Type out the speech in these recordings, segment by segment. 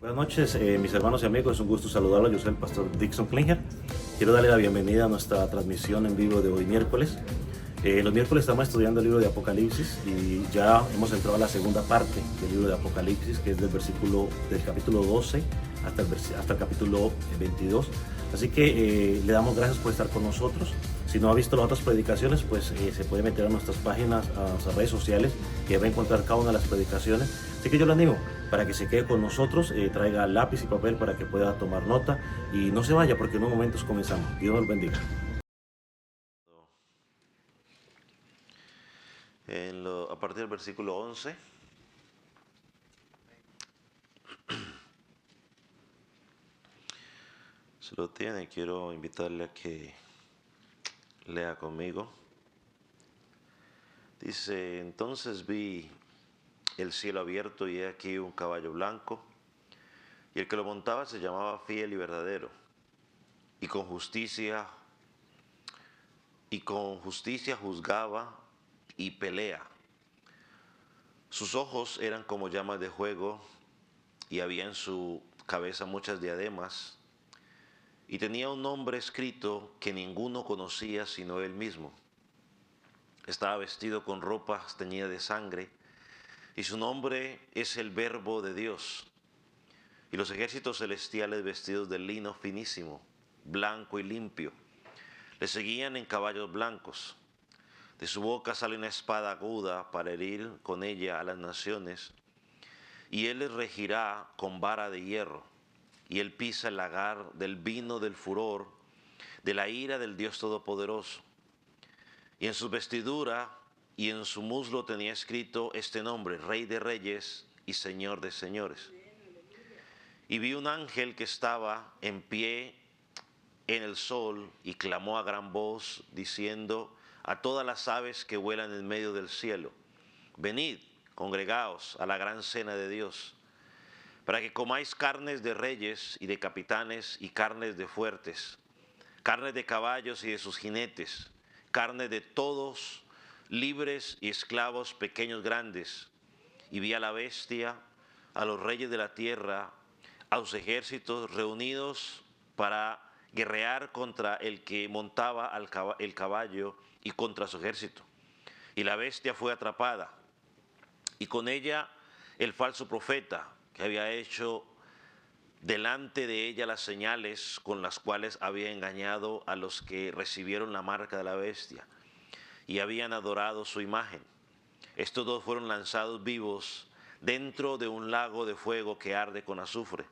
Buenas noches, mis hermanos y amigos, es un gusto saludarlos. Yo soy el pastor Dixon Klinger. Quiero darle la bienvenida a nuestra transmisión en vivo de hoy miércoles. Los miércoles estamos estudiando el libro de Apocalipsis y ya hemos entrado a la segunda parte del libro de Apocalipsis, que es del capítulo 12 hasta el capítulo 22. Así que le damos gracias por estar con nosotros. Si no ha visto las otras predicaciones, pues se puede meter a nuestras páginas, a nuestras redes sociales, y va a encontrar cada una de las predicaciones. Así que yo lo animo para que se quede con nosotros, traiga lápiz y papel para que pueda tomar nota y no se vaya, porque en unos momentos comenzamos. Dios nos bendiga. A partir del versículo 11. Si lo tiene, quiero invitarle a que lea conmigo. Dice: entonces vi el cielo abierto y he aquí un caballo blanco, y el que lo montaba se llamaba Fiel y Verdadero, y con justicia juzgaba y pelea. Sus ojos eran como llamas de fuego, y había en su cabeza muchas diademas, y tenía un nombre escrito que ninguno conocía sino él mismo. Estaba vestido con ropas teñidas de sangre, y su nombre es el Verbo de Dios. Y los ejércitos celestiales, vestidos de lino finísimo, blanco y limpio, le seguían en caballos blancos. De su boca sale una espada aguda para herir con ella a las naciones, y él les regirá con vara de hierro, y él pisa el lagar del vino del furor, de la ira del Dios Todopoderoso. Y en su vestidura y en su muslo tenía escrito este nombre: Rey de Reyes y Señor de Señores. Y vi un ángel que estaba en pie en el sol y clamó a gran voz, diciendo a todas las aves que vuelan en medio del cielo: venid, congregaos a la gran cena de Dios, para que comáis carnes de reyes y de capitanes y carnes de fuertes, carnes de caballos y de sus jinetes, carne de todos, libres y esclavos, pequeños, grandes. Y vi a la bestia, a los reyes de la tierra, a sus ejércitos reunidos para guerrear contra el que montaba el caballo y contra su ejército. Y la bestia fue atrapada, y con ella el falso profeta, que había hecho delante de ella las señales con las cuales había engañado a los que recibieron la marca de la bestia y habían adorado su imagen. Estos dos fueron lanzados vivos dentro de un lago de fuego que arde con azufre.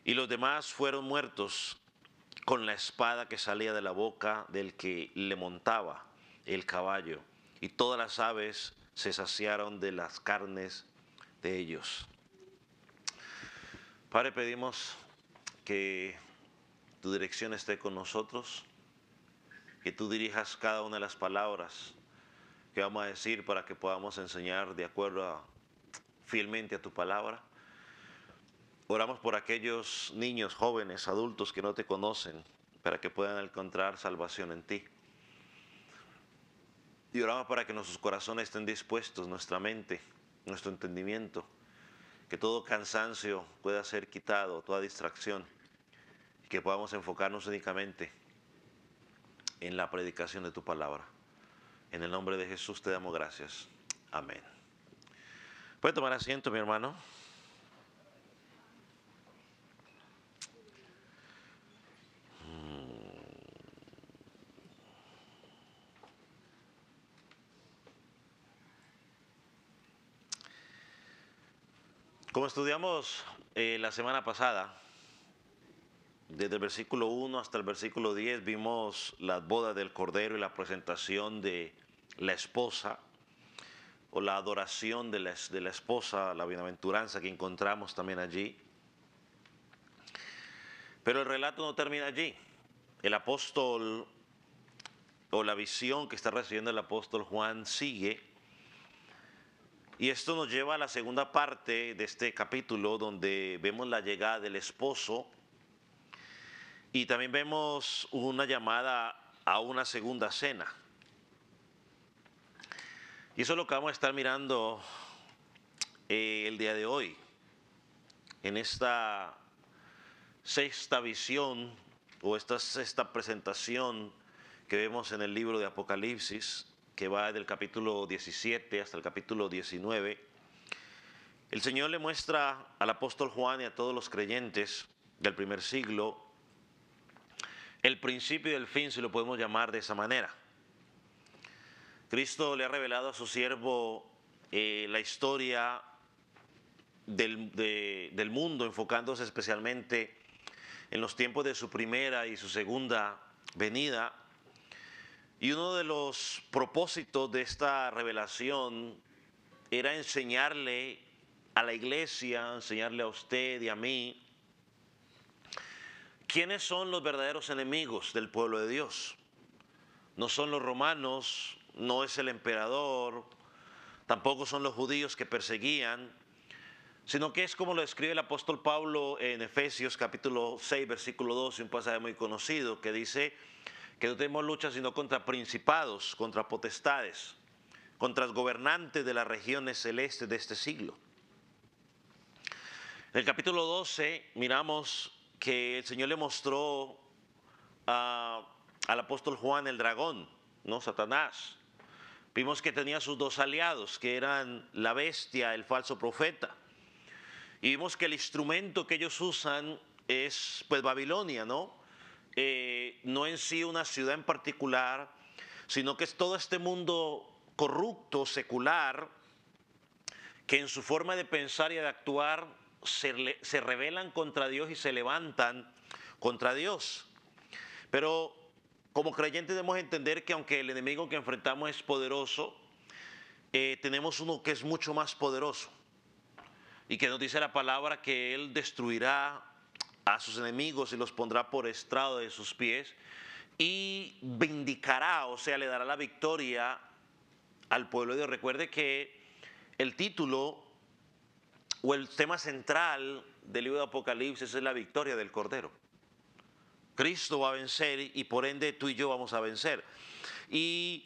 Y los demás fueron muertos con la espada que salía de la boca del que le montaba el caballo, y todas las aves se saciaron de las carnes de ellos. Padre, pedimos que tu dirección esté con nosotros, que tú dirijas cada una de las palabras que vamos a decir para que podamos enseñar de acuerdo fielmente a tu palabra. Oramos por aquellos niños, jóvenes, adultos que no te conocen, para que puedan encontrar salvación en ti. Y oramos para que nuestros corazones estén dispuestos, nuestra mente, nuestro entendimiento, que todo cansancio pueda ser quitado, toda distracción, y que podamos enfocarnos únicamente en la predicación de tu palabra. En el nombre de Jesús te damos gracias. Amén. ¿Puede tomar asiento, mi hermano? Como estudiamos la semana pasada, desde el versículo 1 hasta el versículo 10 vimos las bodas del Cordero y la presentación de la esposa, o la adoración de la esposa, la bienaventuranza que encontramos también allí. Pero el relato no termina allí. El apóstol, o la visión que está recibiendo el apóstol Juan, sigue. Y esto nos lleva a la segunda parte de este capítulo, donde vemos la llegada del esposo y también vemos una llamada a una segunda cena. Y eso es lo que vamos a estar mirando el día de hoy. en esta sexta visión o esta sexta presentación que vemos en el libro de Apocalipsis, que va del capítulo 17 hasta el capítulo 19, el Señor le muestra al apóstol Juan y a todos los creyentes del primer siglo el principio y el fin, si lo podemos llamar de esa manera. Cristo le ha revelado a su siervo la historia del mundo, enfocándose especialmente en los tiempos de su primera y su segunda venida. Y uno de los propósitos de esta revelación era enseñarle a la iglesia, enseñarle a usted y a mí, quiénes son los verdaderos enemigos del pueblo de Dios. No son los romanos, no es el emperador, tampoco son los judíos que perseguían, sino que es como lo escribe el apóstol Pablo en Efesios capítulo 6, versículo 12, un pasaje muy conocido, que dice que no tenemos lucha sino contra principados, contra potestades, contra los gobernantes de las regiones celestes de este siglo. En el capítulo 12 miramos que el Señor le mostró al apóstol Juan el dragón, ¿no? Satanás. Vimos que tenía sus dos aliados, que eran la bestia, el falso profeta. Y vimos que el instrumento que ellos usan es pues Babilonia, ¿no? No en sí una ciudad en particular, sino que es todo este mundo corrupto, secular, que en su forma de pensar y de actuar se rebelan contra Dios y se levantan contra Dios. Pero como creyentes debemos entender que aunque el enemigo que enfrentamos es poderoso, tenemos uno que es mucho más poderoso. Y que nos dice la palabra que Él destruirá a sus enemigos y los pondrá por estrado de sus pies. Y vindicará, o sea, le dará la victoria al pueblo de Dios. Recuerde que el título o el tema central del libro de Apocalipsis es la victoria del Cordero. Cristo va a vencer y por ende tú y yo vamos a vencer. Y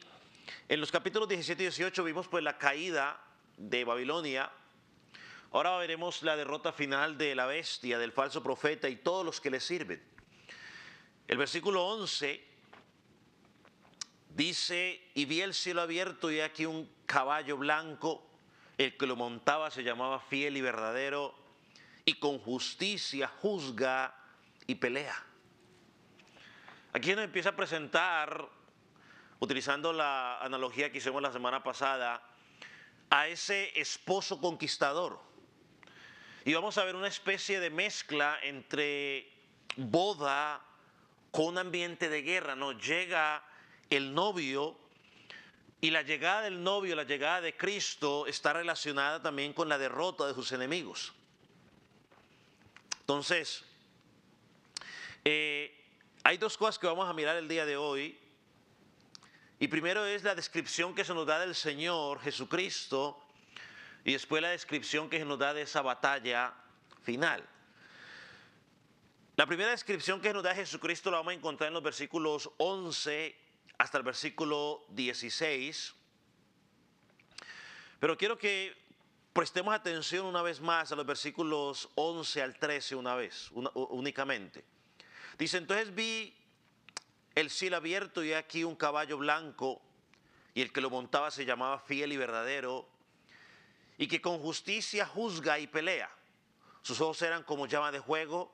en los capítulos 17 y 18 vimos pues la caída de Babilonia. Ahora veremos la derrota final de la bestia, del falso profeta y todos los que le sirven. El versículo 11 dice, y vi el cielo abierto y aquí un caballo blanco, el que lo montaba se llamaba Fiel y Verdadero, y con justicia juzga y pelea. Aquí nos empieza a presentar, utilizando la analogía que hicimos la semana pasada, a ese esposo conquistador. Y vamos a ver una especie de mezcla entre boda con un ambiente de guerra, ¿no? Llega el novio y la llegada del novio, la llegada de Cristo está relacionada también con la derrota de sus enemigos. Entonces, hay dos cosas que vamos a mirar el día de hoy. Y primero es la descripción que se nos da del Señor Jesucristo y después la descripción que se nos da de esa batalla final. La primera descripción que nos da Jesucristo la vamos a encontrar en los versículos 11 hasta el versículo 16. Pero quiero que prestemos atención una vez más a los versículos 11 al 13 únicamente. Dice, entonces vi el cielo abierto y aquí un caballo blanco y el que lo montaba se llamaba Fiel y Verdadero y que con justicia juzga y pelea. Sus ojos eran como llama de fuego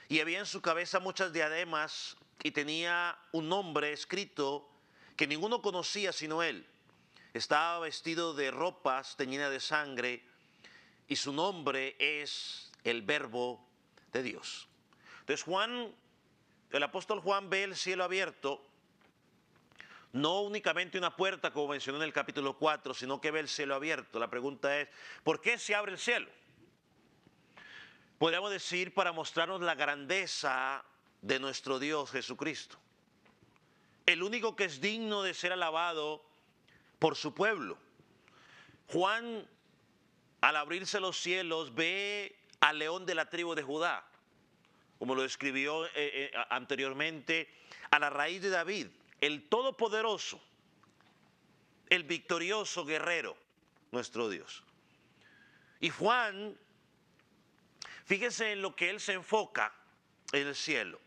y había en su cabeza muchas diademas y tenía un nombre escrito que ninguno conocía sino él. Estaba vestido de ropas teñidas de sangre y su nombre es el Verbo de Dios. Entonces el apóstol Juan ve el cielo abierto, no únicamente una puerta como mencionó en el capítulo 4, sino que ve el cielo abierto. La pregunta es, ¿por qué se abre el cielo? Podríamos decir para mostrarnos la grandeza de nuestro Dios Jesucristo. El único que es digno de ser alabado por su pueblo. Juan, al abrirse los cielos, ve al león de la tribu de Judá, como lo escribió anteriormente, a la raíz de David, el todopoderoso, el victorioso guerrero, nuestro Dios. Y Juan Fíjese en lo que él se enfoca en el cielo.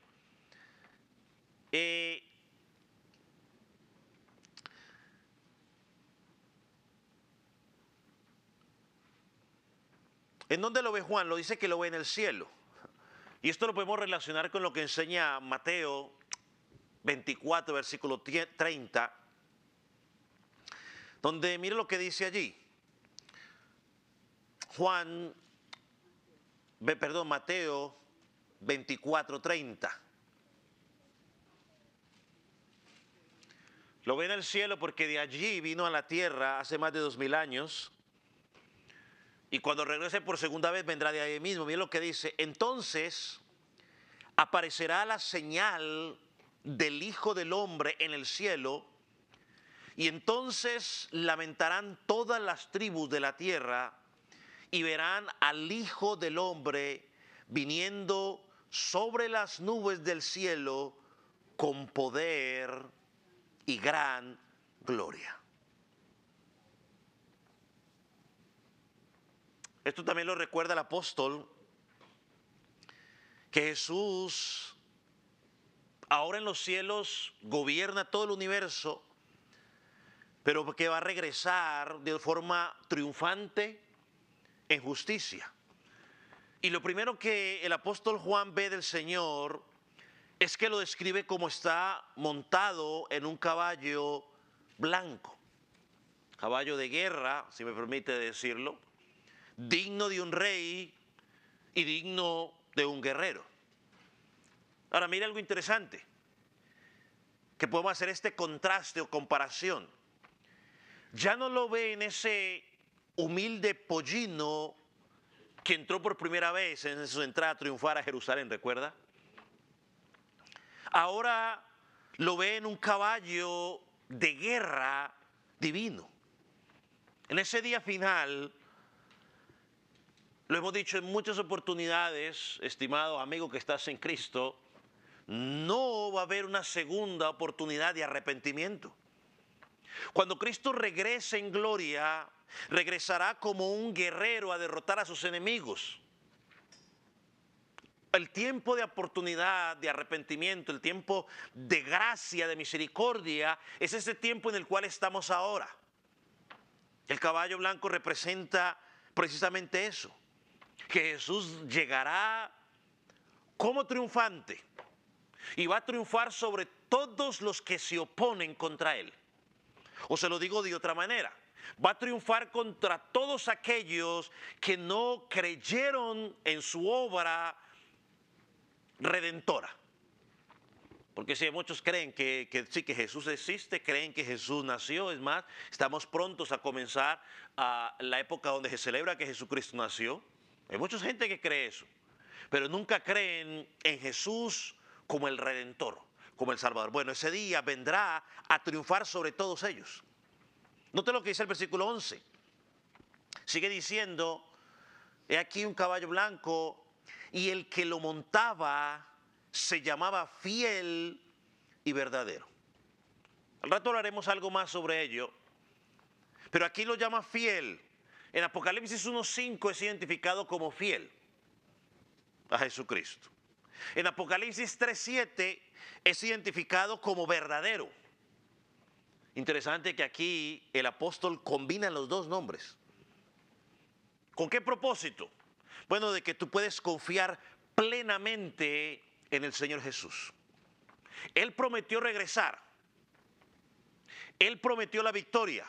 ¿En dónde lo ve Juan? Lo dice que lo ve en el cielo. Y esto lo podemos relacionar con lo que enseña Mateo 24, versículo 30, donde mire lo que dice allí. Mateo 24, 30. Lo ve en el cielo porque de allí vino a la tierra hace más de 2000 años. Y cuando regrese por segunda vez vendrá de ahí mismo. Mire lo que dice. Entonces aparecerá la señal del Hijo del Hombre en el cielo. Y entonces lamentarán todas las tribus de la tierra y verán al Hijo del Hombre viniendo sobre las nubes del cielo con poder y gran gloria. Esto también lo recuerda el apóstol, que Jesús ahora en los cielos gobierna todo el universo, pero que va a regresar de forma triunfante en justicia. Y lo primero que el apóstol Juan ve del Señor es que lo describe como está montado en un caballo blanco, caballo de guerra, si me permite decirlo, digno de un rey y digno de un guerrero. Ahora mire algo interesante, que podemos hacer este contraste o comparación. Ya no lo ve en ese humilde pollino que entró por primera vez en su entrada a triunfar a Jerusalén, ¿recuerda? Ahora lo ve en un caballo de guerra divino. En ese día final, lo hemos dicho en muchas oportunidades, estimado amigo que estás en Cristo, no va a haber una segunda oportunidad de arrepentimiento. Cuando Cristo regrese en gloria, regresará como un guerrero a derrotar a sus enemigos. El tiempo de oportunidad, de arrepentimiento, el tiempo de gracia, de misericordia, es ese tiempo en el cual estamos ahora. El caballo blanco representa precisamente eso, que Jesús llegará como triunfante y va a triunfar sobre todos los que se oponen contra él. O se lo digo de otra manera, va a triunfar contra todos aquellos que no creyeron en su obra redentora. Porque si muchos creen que sí, que Jesús existe, creen que Jesús nació. Es más, estamos prontos a comenzar a la época donde se celebra que Jesucristo nació. Hay mucha gente que cree eso, pero nunca creen en Jesús como el Redentor, como el Salvador. Bueno, ese día vendrá a triunfar sobre todos ellos. Note lo que dice el versículo 11. Sigue diciendo, he aquí un caballo blanco y el que lo montaba se llamaba Fiel y Verdadero. Al rato hablaremos algo más sobre ello, pero aquí lo llama fiel. En Apocalipsis 1:5 es identificado como fiel a Jesucristo. En Apocalipsis 3:7 es identificado como verdadero. Interesante que aquí el apóstol combina los dos nombres. ¿Con qué propósito? Bueno, de que tú puedes confiar plenamente en el Señor Jesús. Él prometió regresar. Él prometió la victoria.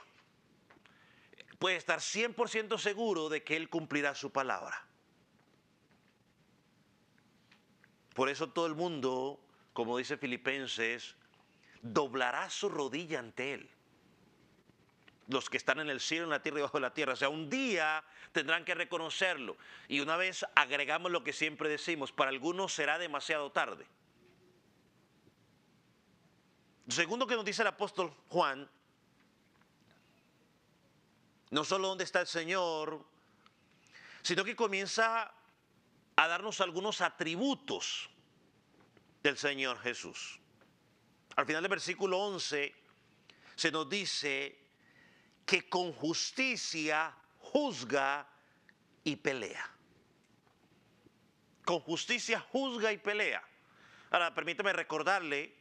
Puede estar 100% seguro de que Él cumplirá su palabra. Por eso todo el mundo, como dice Filipenses, doblará su rodilla ante Él. Los que están en el cielo, en la tierra y bajo la tierra. O sea, un día tendrán que reconocerlo. Y una vez agregamos lo que siempre decimos, para algunos será demasiado tarde. Lo segundo que nos dice el apóstol Juan, no solo dónde está el Señor, sino que comienza a darnos algunos atributos del Señor Jesús. Al final del versículo 11 se nos dice que con justicia juzga y pelea. con justicia juzga y pelea. Ahora, permítame recordarle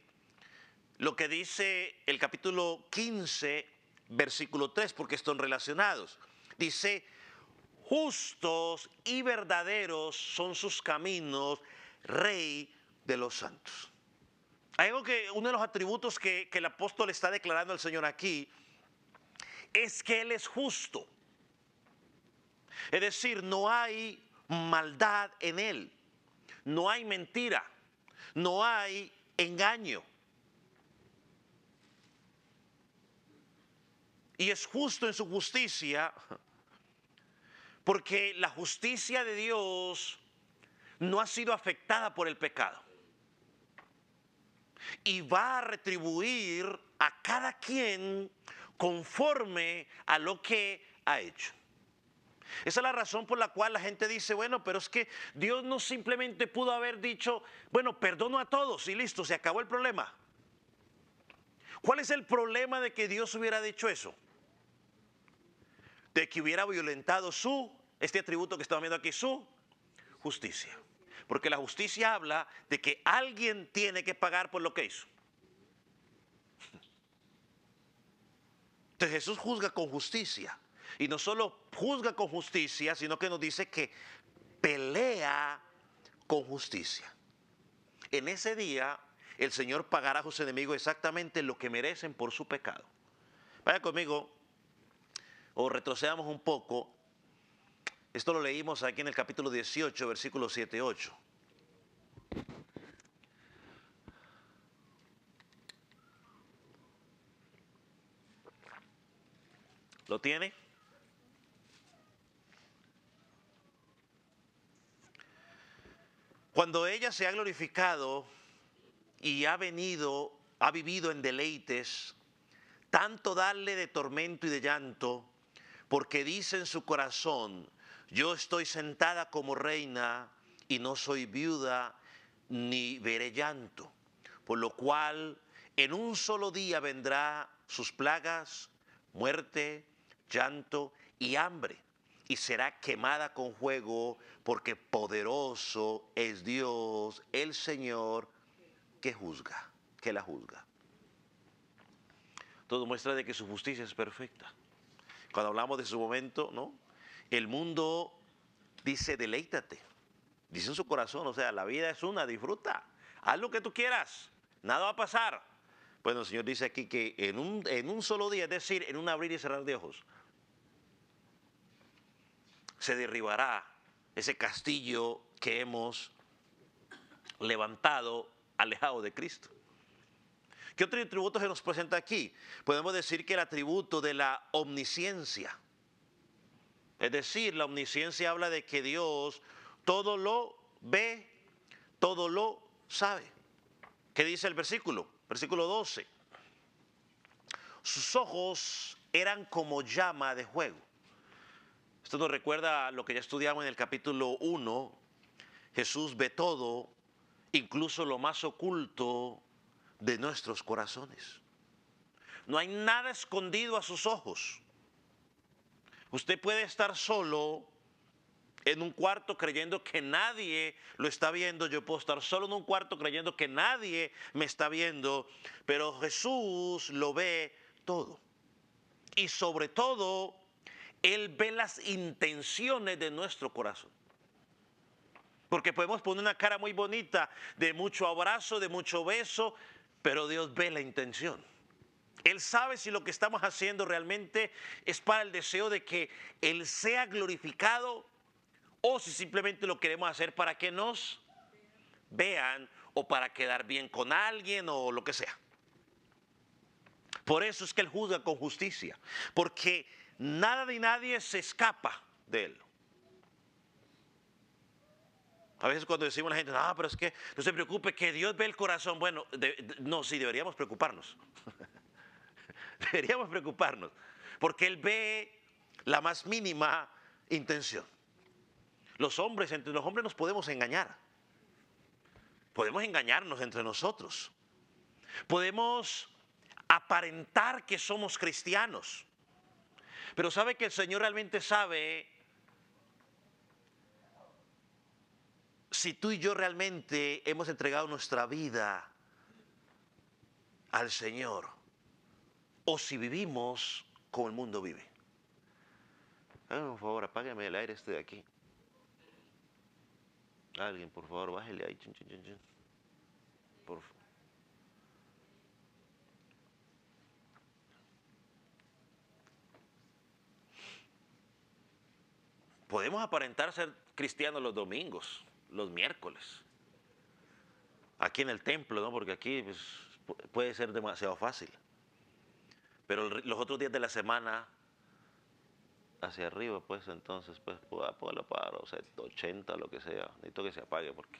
lo que dice el capítulo 15, versículo 3, porque están relacionados. Dice, justos y verdaderos son sus caminos, Rey de los santos. Hay algo que, uno de los atributos que el apóstol está declarando al Señor aquí, es que Él es justo. Es decir, no hay maldad en Él, no hay mentira, no hay engaño. Y es justo en su justicia, porque la justicia de Dios no ha sido afectada por el pecado. Y va a retribuir a cada quien conforme a lo que ha hecho. Esa es la razón por la cual la gente dice, bueno, pero es que Dios no simplemente pudo haber dicho, bueno, perdono a todos y listo, se acabó el problema. ¿Cuál es el problema de que Dios hubiera dicho eso? De que hubiera violentado este atributo que estamos viendo aquí, su justicia. Porque la justicia habla de que alguien tiene que pagar por lo que hizo. Entonces Jesús juzga con justicia. Y no solo juzga con justicia, sino que nos dice que pelea con justicia. En ese día el Señor pagará a sus enemigos exactamente lo que merecen por su pecado. Vaya conmigo, o retrocedamos un poco. Esto lo leímos aquí en el capítulo 18, versículos 7 y 8. ¿Lo tiene? Cuando ella se ha glorificado y ha vivido en deleites, tanto darle de tormento y de llanto, porque dice en su corazón, yo estoy sentada como reina y no soy viuda ni veré llanto, por lo cual en un solo día vendrá sus plagas, muerte, llanto y hambre, y será quemada con fuego, porque poderoso es Dios, el Señor, que la juzga. Todo muestra de que su justicia es perfecta. Cuando hablamos de su momento, ¿no? El mundo dice, deleítate. Dice en su corazón, o sea, la vida es una, disfruta. Haz lo que tú quieras, nada va a pasar. Bueno, el Señor dice aquí que en un solo día, es decir, en un abrir y cerrar de ojos, se derribará ese castillo que hemos levantado alejado de Cristo. ¿Qué otro atributo se nos presenta aquí? Podemos decir que el atributo de la omnisciencia. Es decir, la omnisciencia habla de que Dios todo lo ve, todo lo sabe. ¿Qué dice el versículo? Versículo 12. Sus ojos eran como llama de fuego. Esto nos recuerda a lo que ya estudiamos en el capítulo 1. Jesús ve todo, incluso lo más oculto de nuestros corazones. No hay nada escondido a sus ojos. Usted puede estar solo en un cuarto creyendo que nadie lo está viendo. Yo puedo estar solo en un cuarto creyendo que nadie me está viendo. Pero Jesús lo ve todo. Y sobre todo, Él ve las intenciones de nuestro corazón. Porque podemos poner una cara muy bonita de mucho abrazo, de mucho beso, pero Dios ve la intención. Él sabe si lo que estamos haciendo realmente es para el deseo de que Él sea glorificado o si simplemente lo queremos hacer para que nos vean o para quedar bien con alguien o lo que sea. Por eso es que Él juzga con justicia, porque nada ni nadie se escapa de Él. A veces cuando decimos a la gente, no, pero es que no se preocupe, que Dios ve el corazón. Bueno, no, sí, deberíamos preocuparnos. Deberíamos preocuparnos, porque Él ve la más mínima intención. Entre los hombres nos podemos engañar. Podemos engañarnos entre nosotros. Podemos aparentar que somos cristianos. Pero sabe que el Señor realmente sabe si tú y yo realmente hemos entregado nuestra vida al Señor o si vivimos como el mundo vive. Por favor, apágueme el aire de aquí. Alguien, por favor, bájele ahí. Chun, chun, chun, chun. Por favor. Podemos aparentar ser cristianos los domingos, los miércoles. Aquí en el templo, ¿no? Porque aquí pues, puede ser demasiado fácil. Pero los otros días de la semana, hacia arriba, pues entonces, pues póngalo para 80, lo que sea. Necesito que se apague porque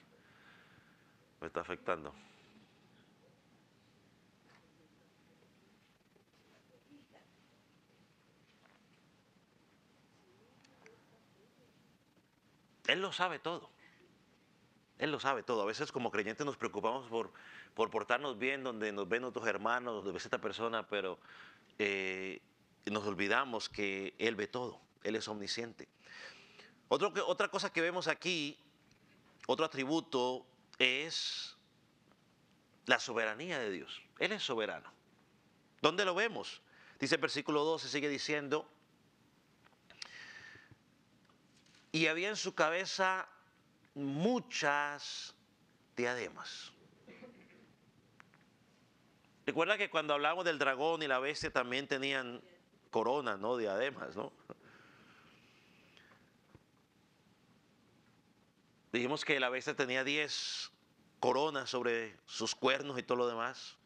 me está afectando. Él lo sabe todo. Él lo sabe todo. A veces como creyentes nos preocupamos por portarnos bien donde nos ven otros hermanos, donde ves a esta persona, pero nos olvidamos que Él ve todo. Él es omnisciente. Otra cosa que vemos aquí, otro atributo, es la soberanía de Dios. Él es soberano. ¿Dónde lo vemos? Dice el versículo 12, sigue diciendo, y había en su cabeza muchas diademas. Recuerda que cuando hablamos del dragón y la bestia también tenían coronas, ¿no? Diademas, ¿no? Dijimos que la bestia tenía 10 coronas sobre sus cuernos y todo lo demás.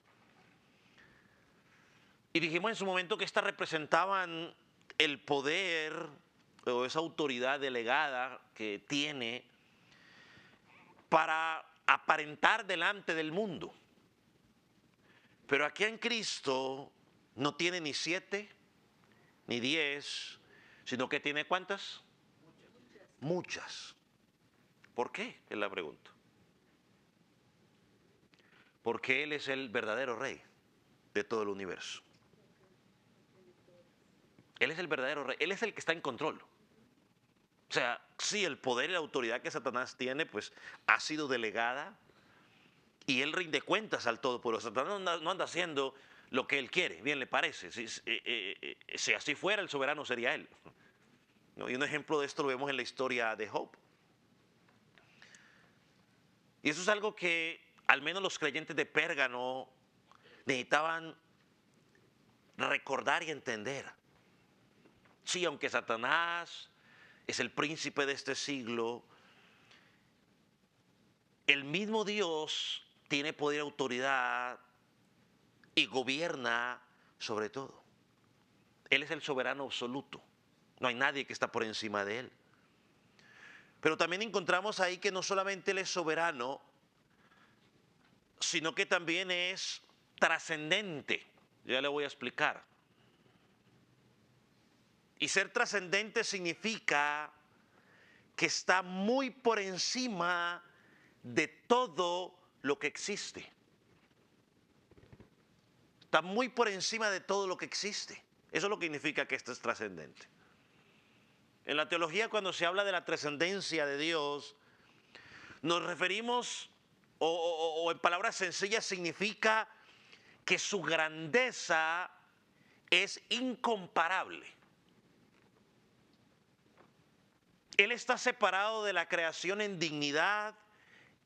Y dijimos en su momento que estas representaban el poder o esa autoridad delegada que tiene para aparentar delante del mundo. Pero aquí en Cristo no tiene ni 7, ni 10, sino que tiene ¿cuántas? Muchas. ¿Por qué? Es la pregunta. Porque Él es el verdadero rey de todo el universo. Él es el verdadero rey. Él es el que está en control. O sea, sí, el poder y la autoridad que Satanás tiene, pues ha sido delegada y él rinde cuentas al Todopoderoso. Satanás no anda haciendo lo que él quiere, bien le parece. Si así fuera, el soberano sería él. ¿No? Y un ejemplo de esto lo vemos en la historia de Job. Y eso es algo que al menos los creyentes de Pérgamo necesitaban recordar y entender. Sí, aunque Satanás es el príncipe de este siglo, el mismo Dios tiene poder y autoridad y gobierna sobre todo. Él es el soberano absoluto. No hay nadie que está por encima de él. Pero también encontramos ahí que no solamente Él es soberano, sino que también es trascendente. Ya le voy a explicar. Y ser trascendente significa que está muy por encima de todo lo que existe. Está muy por encima de todo lo que existe. Eso es lo que significa que esto es trascendente. En la teología, cuando se habla de la trascendencia de Dios, nos referimos, o en palabras sencillas, significa que su grandeza es incomparable. Él está separado de la creación en dignidad,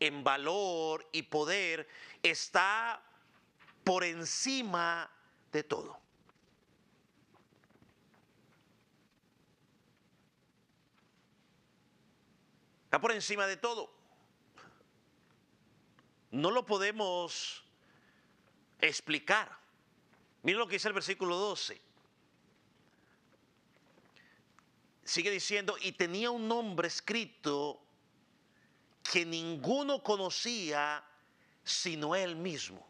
en valor y poder. Está por encima de todo. Está por encima de todo. No lo podemos explicar. Miren lo que dice el versículo 12. Sigue diciendo, y tenía un nombre escrito que ninguno conocía sino él mismo.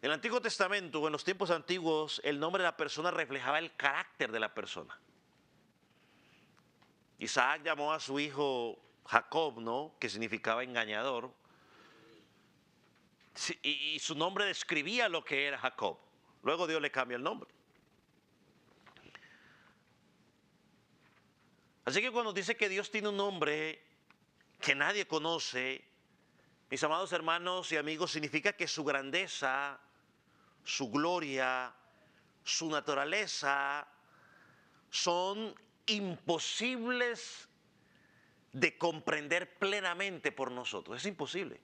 En el Antiguo Testamento o en los tiempos antiguos, el nombre de la persona reflejaba el carácter de la persona. Isaac llamó a su hijo Jacob, ¿no? Que significaba engañador. Y su nombre describía lo que era Jacob. Luego Dios le cambia el nombre. Así que cuando dice que Dios tiene un nombre que nadie conoce, mis amados hermanos y amigos, significa que su grandeza, su gloria, su naturaleza son imposibles de comprender plenamente por nosotros. Es imposible.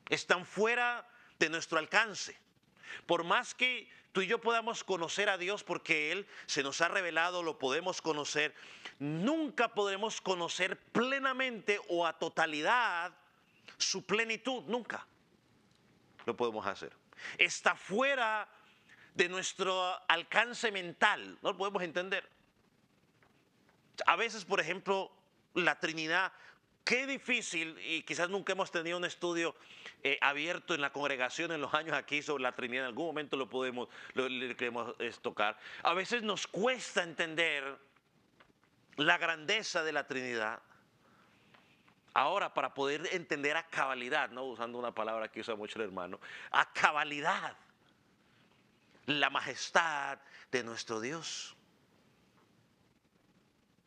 Están fuera de nuestro alcance. Por más que tú y yo podamos conocer a Dios porque Él se nos ha revelado, lo podemos conocer, nunca podremos conocer plenamente o a totalidad su plenitud, nunca lo podemos hacer. Está fuera de nuestro alcance mental, no lo podemos entender. A veces, por ejemplo, la Trinidad, qué difícil, y quizás nunca hemos tenido un estudio abierto en la congregación en los años aquí sobre la Trinidad, en algún momento lo queremos tocar. A veces nos cuesta entender la grandeza de la Trinidad. Ahora, para poder entender a cabalidad, ¿no? Usando una palabra que usa mucho el hermano, a cabalidad la majestad de nuestro Dios.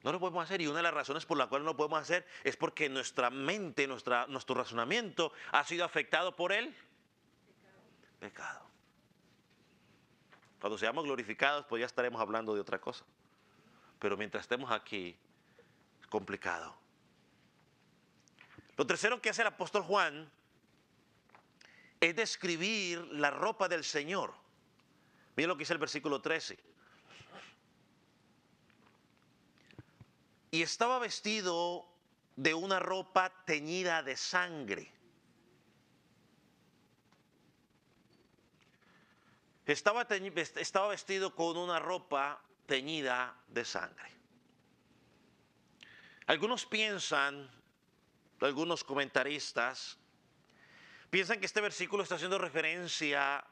No lo podemos hacer, y una de las razones por las cuales no lo podemos hacer es porque nuestra mente, nuestro razonamiento ha sido afectado por el pecado. Cuando seamos glorificados, pues ya estaremos hablando de otra cosa. Pero mientras estemos aquí, es complicado. Lo tercero que hace el apóstol Juan es describir la ropa del Señor. Miren lo que dice el versículo 13. Y estaba vestido de una ropa teñida de sangre. Estaba vestido con una ropa teñida de sangre. Algunos comentaristas piensan que este versículo está haciendo referencia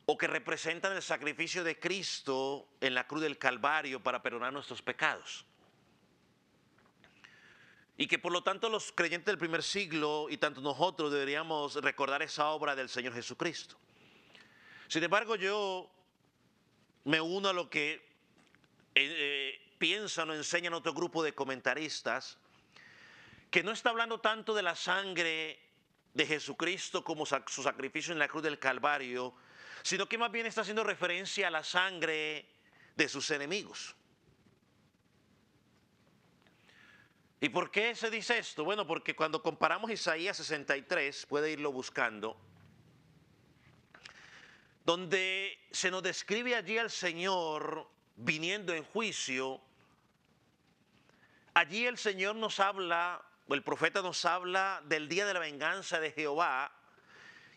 o que representan el sacrificio de Cristo en la cruz del Calvario para perdonar nuestros pecados. Y que por lo tanto los creyentes del primer siglo y tanto nosotros deberíamos recordar esa obra del Señor Jesucristo. Sin embargo, yo me uno a lo que piensan o enseñan otro grupo de comentaristas, que no está hablando tanto de la sangre de Jesucristo como su sacrificio en la cruz del Calvario, sino que más bien está haciendo referencia a la sangre de sus enemigos. ¿Y por qué se dice esto? Bueno, porque cuando comparamos Isaías 63, puede irlo buscando, donde se nos describe allí al Señor viniendo en juicio, allí el Señor nos habla, o el profeta nos habla del día de la venganza de Jehová,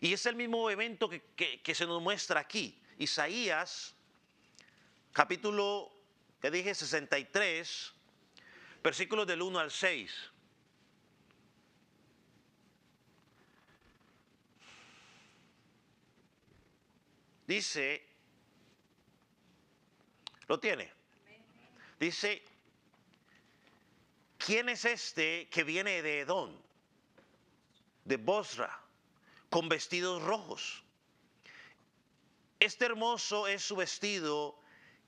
y es el mismo evento que se nos muestra aquí. Isaías, capítulo, ya dije, 63, versículos del 1 al 6. Dice, ¿lo tiene? Dice, ¿quién es este que viene de Edom, de Bosra, con vestidos rojos? Este hermoso es su vestido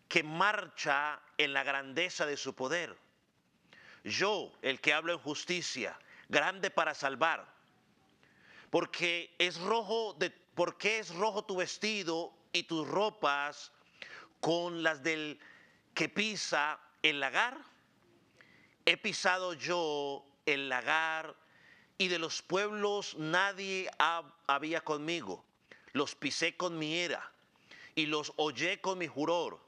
que marcha en la grandeza de su poder. Yo, el que hablo en justicia, grande para salvar. Porque es rojo tu vestido y tus ropas con las del que pisa el lagar. He pisado yo el lagar, y de los pueblos nadie había conmigo. Los pisé con mi ira y los hollé con mi furor,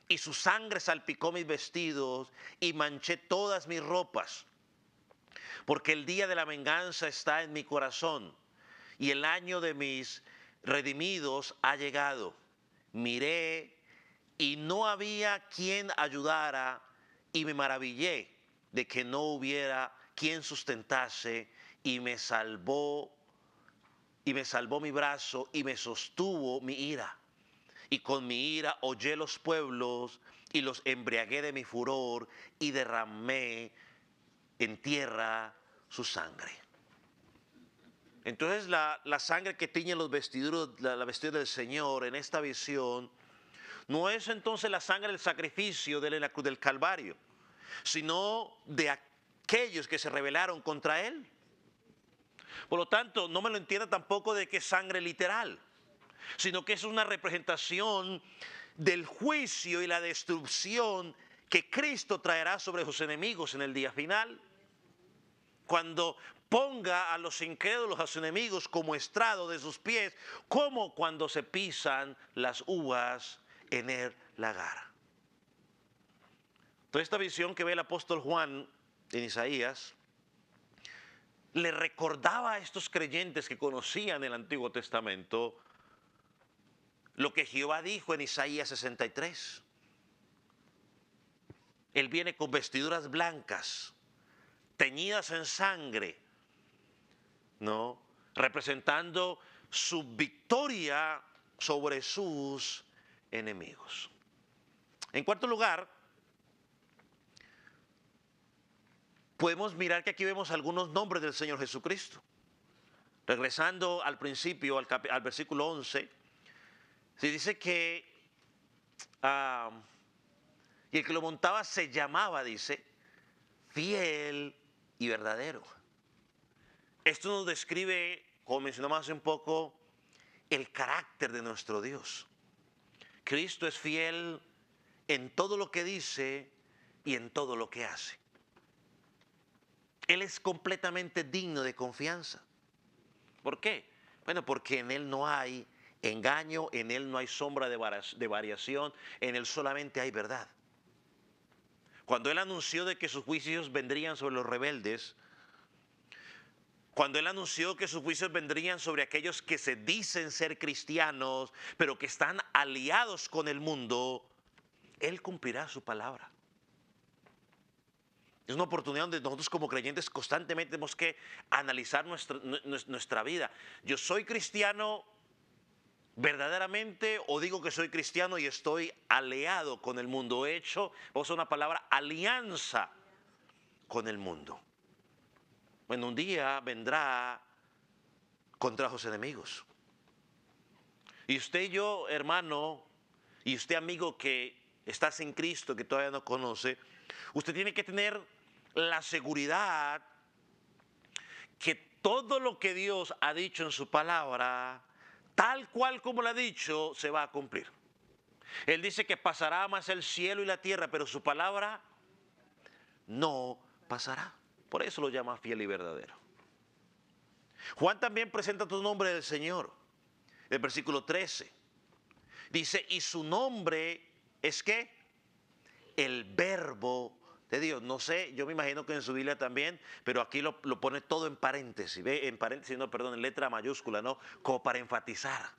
y su sangre salpicó mis vestidos y manché todas mis ropas. Porque el día de la venganza está en mi corazón, y el año de mis redimidos ha llegado. Miré y no había quien ayudara, y me maravillé de que no hubiera quien sustentase, y me salvó mi brazo y me sostuvo mi ira. Y con mi ira hollé los pueblos y los embriagué de mi furor, y derramé en tierra su sangre. Entonces la sangre que tiñe los vestiduras, la vestidura del Señor en esta visión, no es entonces la sangre del sacrificio de él en la cruz del Calvario, sino de aquellos que se rebelaron contra él. Por lo tanto, no me lo entienda tampoco de que es sangre literal, sino que es una representación del juicio y la destrucción que Cristo traerá sobre sus enemigos en el día final. Cuando ponga a los incrédulos, a sus enemigos, como estrado de sus pies, como cuando se pisan las uvas en el lagar. Toda esta visión que ve el apóstol Juan en Isaías le recordaba a estos creyentes que conocían el Antiguo Testamento lo que Jehová dijo en Isaías 63. Él viene con vestiduras blancas, teñidas en sangre, ¿no? Representando su victoria sobre sus enemigos. En cuarto lugar, podemos mirar que aquí vemos algunos nombres del Señor Jesucristo. Regresando al principio, al versículo 11, se dice que y el que lo montaba se llamaba, dice, fiel y verdadero. Esto nos describe, como mencionamos hace un poco, el carácter de nuestro Dios. Cristo es fiel en todo lo que dice y en todo lo que hace. Él es completamente digno de confianza. ¿Por qué? Bueno, porque en Él no hay engaño, en Él no hay sombra de variación, en Él solamente hay verdad. Cuando Él anunció de que sus juicios vendrían sobre los rebeldes, cuando Él anunció que sus juicios vendrían sobre aquellos que se dicen ser cristianos, pero que están aliados con el mundo, Él cumplirá su palabra. Es una oportunidad donde nosotros como creyentes constantemente tenemos que analizar nuestra vida. Yo soy cristiano verdaderamente, o digo que soy cristiano y estoy aliado con el mundo. He hecho, vamos a usar una palabra, alianza con el mundo. Bueno, un día vendrá contra sus enemigos. Y usted y yo, hermano, y usted amigo que está sin Cristo, que todavía no conoce, usted tiene que tener la seguridad que todo lo que Dios ha dicho en su palabra, tal cual como lo ha dicho, se va a cumplir. Él dice que pasará más el cielo y la tierra, pero su palabra no pasará. Por eso lo llama fiel y verdadero. Juan también presenta tu nombre del Señor. El versículo 13 dice, y su nombre es ¿qué? El Verbo de Dios. No sé, yo me imagino que en su Biblia también, pero aquí lo pone todo en paréntesis, ¿ve? En paréntesis, no, perdón, en letra mayúscula, ¿no? Como para enfatizar.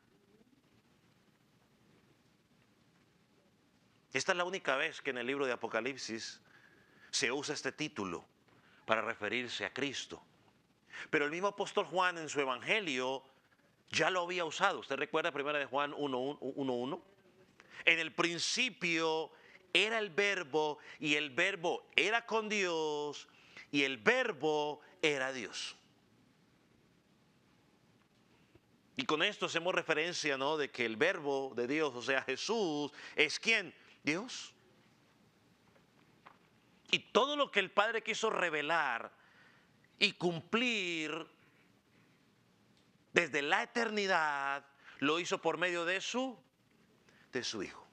Esta es la única vez que en el libro de Apocalipsis se usa este título para referirse a Cristo. Pero el mismo apóstol Juan en su evangelio ya lo había usado. ¿Usted recuerda 1 de Juan 1:1? En el principio era el Verbo y el Verbo era con Dios y el Verbo era Dios. Y con esto hacemos referencia, ¿no?, de que el Verbo de Dios, o sea, Jesús, es ¿quién? Dios. Y todo lo que el Padre quiso revelar y cumplir desde la eternidad, lo hizo por medio de su Hijo.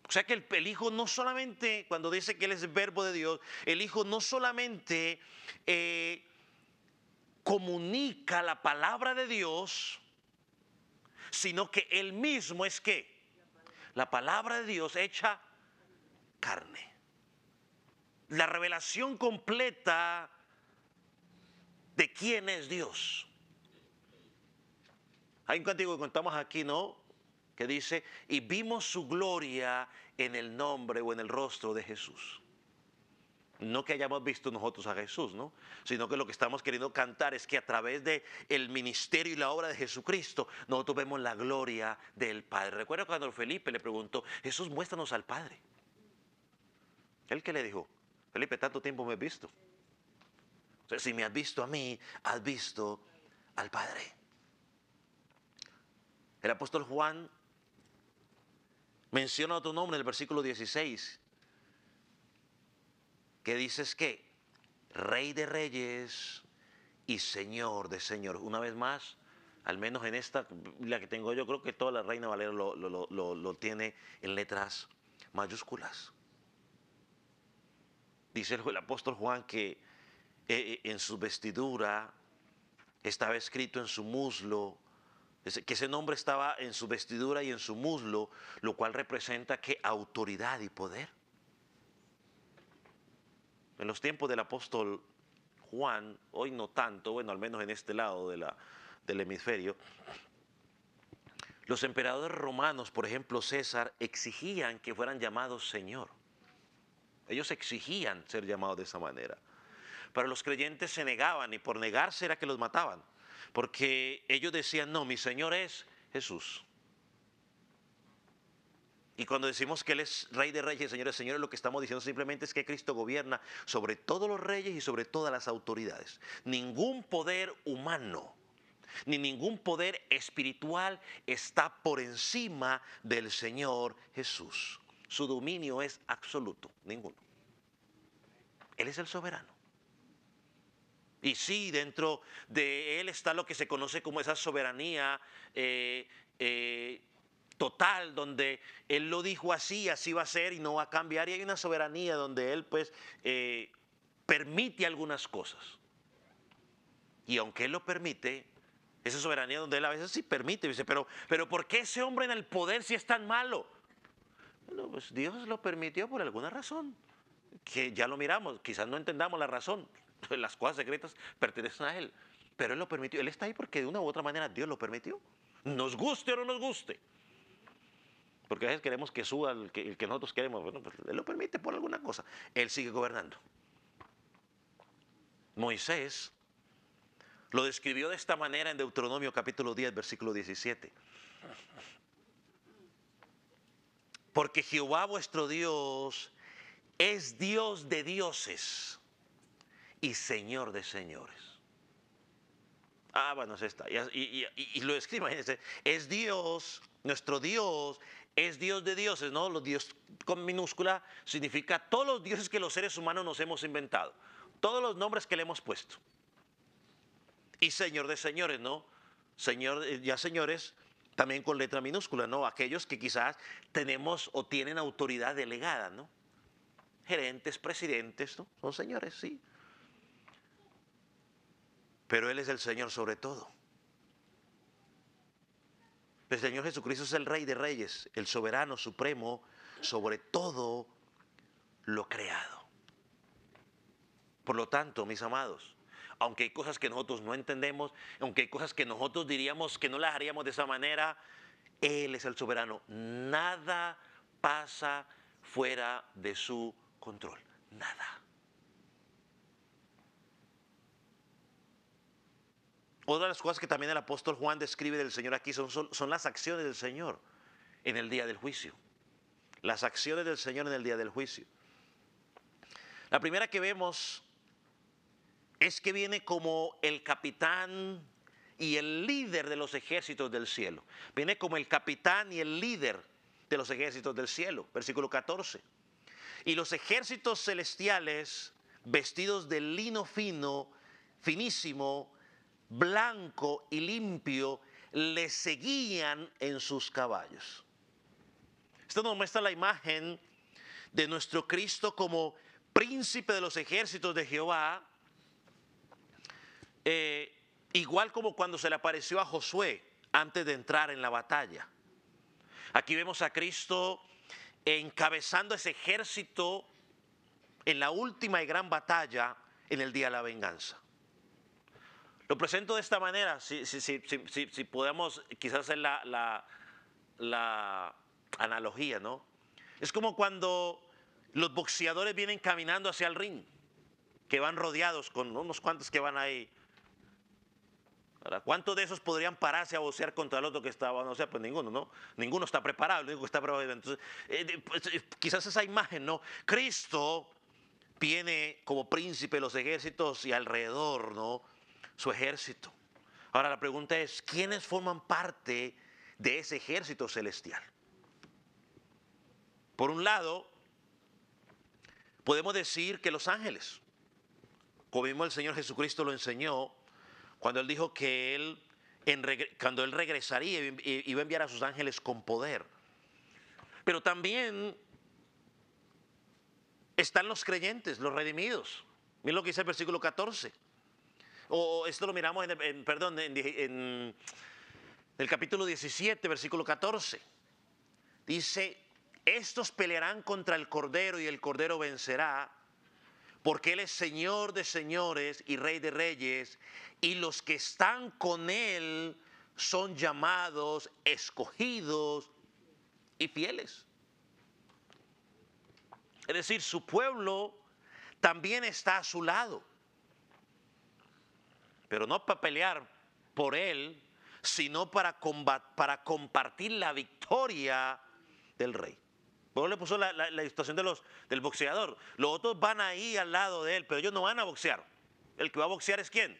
O sea que el Hijo no solamente, cuando dice que Él es el Verbo de Dios, el Hijo no solamente comunica la palabra de Dios, sino que Él mismo es ¿qué? La palabra de Dios hecha carne. La revelación completa de quién es Dios. Hay un cántico que contamos aquí, ¿no?, que dice, y vimos su gloria en el nombre o en el rostro de Jesús. No que hayamos visto nosotros a Jesús, ¿no?, sino que lo que estamos queriendo cantar es que a través de el ministerio y la obra de Jesucristo, nosotros vemos la gloria del Padre. Recuerdo cuando Felipe le preguntó, Jesús, muéstranos al Padre. ¿Él qué le dijo? Felipe, tanto tiempo me has visto. O sea, si me has visto a mí, has visto al Padre. El apóstol Juan menciona otro nombre en el versículo 16. que dices que Rey de Reyes y Señor de Señores. Una vez más, al menos en esta, la que tengo yo, creo que toda la Reina Valera lo tiene en letras mayúsculas. Dice el apóstol Juan que en su vestidura estaba escrito en su muslo, que ese nombre estaba en su vestidura y en su muslo, lo cual representa que autoridad y poder. En los tiempos del apóstol Juan, hoy no tanto, bueno, al menos en este lado del hemisferio, los emperadores romanos, por ejemplo César, exigían que fueran llamados Señor. Ellos exigían ser llamados de esa manera. Pero los creyentes se negaban y por negarse era que los mataban. Porque ellos decían, no, mi Señor es Jesús. Y cuando decimos que Él es Rey de Reyes y Señor de Señores, lo que estamos diciendo simplemente es que Cristo gobierna sobre todos los reyes y sobre todas las autoridades. Ningún poder humano ni ningún poder espiritual está por encima del Señor Jesús. Su dominio es absoluto, ninguno. Él es el soberano. Y sí, dentro de Él está lo que se conoce como esa soberanía total, donde Él lo dijo así, así va a ser y no va a cambiar. Y hay una soberanía donde Él pues permite algunas cosas. Y aunque Él lo permite, esa soberanía donde Él a veces sí permite, dice, pero ¿por qué ese hombre en el poder si es tan malo? Bueno, pues Dios lo permitió por alguna razón, que ya lo miramos, quizás no entendamos la razón. Las cosas secretas pertenecen a Él, pero Él lo permitió. Él está ahí porque de una u otra manera Dios lo permitió. Nos guste o no nos guste. Porque a veces queremos que suba el que nosotros queremos. Bueno, pues Él lo permite por alguna cosa. Él sigue gobernando. Moisés lo describió de esta manera en Deuteronomio capítulo 10, versículo 17. Porque Jehová vuestro Dios es Dios de dioses y Señor de señores. Bueno, es esta. Y lo escribe, imagínense. Es Dios, nuestro Dios es Dios de dioses, ¿no? Los dioses con minúscula significa todos los dioses que los seres humanos nos hemos inventado. Todos los nombres que le hemos puesto. Y Señor de señores, ¿no? Señor, ya señores, también con letra minúscula, ¿no? Aquellos que quizás tenemos o tienen autoridad delegada, ¿no? Gerentes, presidentes, ¿no? Son señores, sí. Pero Él es el Señor sobre todo. El Señor Jesucristo es el Rey de Reyes, el soberano supremo sobre todo lo creado. Por lo tanto, mis amados, aunque hay cosas que nosotros no entendemos, aunque hay cosas que nosotros diríamos que no las haríamos de esa manera, Él es el soberano. Nada pasa fuera de su control. Nada. Otra de las cosas que también el apóstol Juan describe del Señor aquí son las acciones del Señor en el día del juicio. Las acciones del Señor en el día del juicio. La primera que vemos es que viene como el capitán y el líder de los ejércitos del cielo. Viene como el capitán y el líder de los ejércitos del cielo. Versículo 14. Y los ejércitos celestiales, vestidos de lino fino, finísimo, blanco y limpio, le seguían en sus caballos. Esto nos muestra la imagen de nuestro Cristo como príncipe de los ejércitos de Jehová, igual como cuando se le apareció a Josué antes de entrar en la batalla. Aquí vemos a Cristo encabezando ese ejército en la última y gran batalla en el día de la venganza. Lo presento de esta manera, si podemos quizás hacer la analogía, ¿no? Es como cuando los boxeadores vienen caminando hacia el ring, que van rodeados con unos cuantos que van ahí. ¿Cuántos de esos podrían pararse a boxear contra el otro que estaba? No sé, pues ninguno, ¿no? Ninguno está preparado, el único que está preparado. Entonces, quizás esa imagen, ¿no? Cristo viene como príncipe de los ejércitos y alrededor, ¿no? Su ejército. Ahora la pregunta es, ¿quiénes forman parte de ese ejército celestial? Por un lado, Podemos decir que los ángeles, como mismo el Señor Jesucristo lo enseñó, cuando Él dijo que cuando Él regresaría, iba a enviar a sus ángeles con poder. Pero también están los creyentes, los redimidos. Miren lo que dice el versículo 14. O esto lo miramos en el capítulo 17, versículo 14. Dice, estos pelearán contra el Cordero y el Cordero vencerá, porque Él es Señor de señores y Rey de reyes, y los que están con Él son llamados, escogidos y fieles. Es decir, su pueblo también está a su lado, pero no para pelear por Él, sino para compartir la victoria del Rey. Luego le puso la ilustración del boxeador. Los otros van ahí al lado de él, pero ellos no van a boxear. El que va a boxear es ¿quién?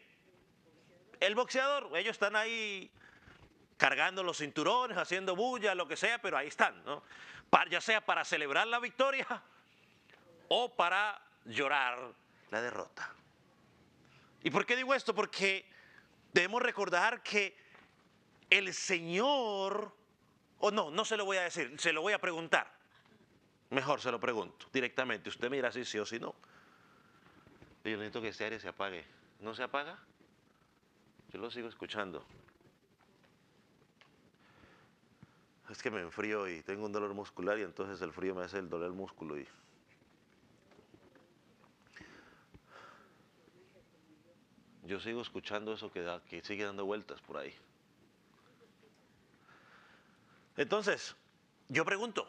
El boxeador. Ellos están ahí cargando los cinturones, haciendo bulla, lo que sea, pero ahí están, ¿no? Ya sea para celebrar la victoria o para llorar la derrota. ¿Y por qué digo esto? Porque debemos recordar que el Señor, no se lo voy a decir, se lo voy a preguntar. Mejor se lo pregunto directamente. Usted mira si sí o si no. Yo necesito que este aire se apague. ¿No se apaga? Yo lo sigo escuchando. Es que me enfrío y tengo un dolor muscular y entonces el frío me hace el doler el músculo. Yo sigo escuchando eso que sigue dando vueltas por ahí. Entonces, yo pregunto,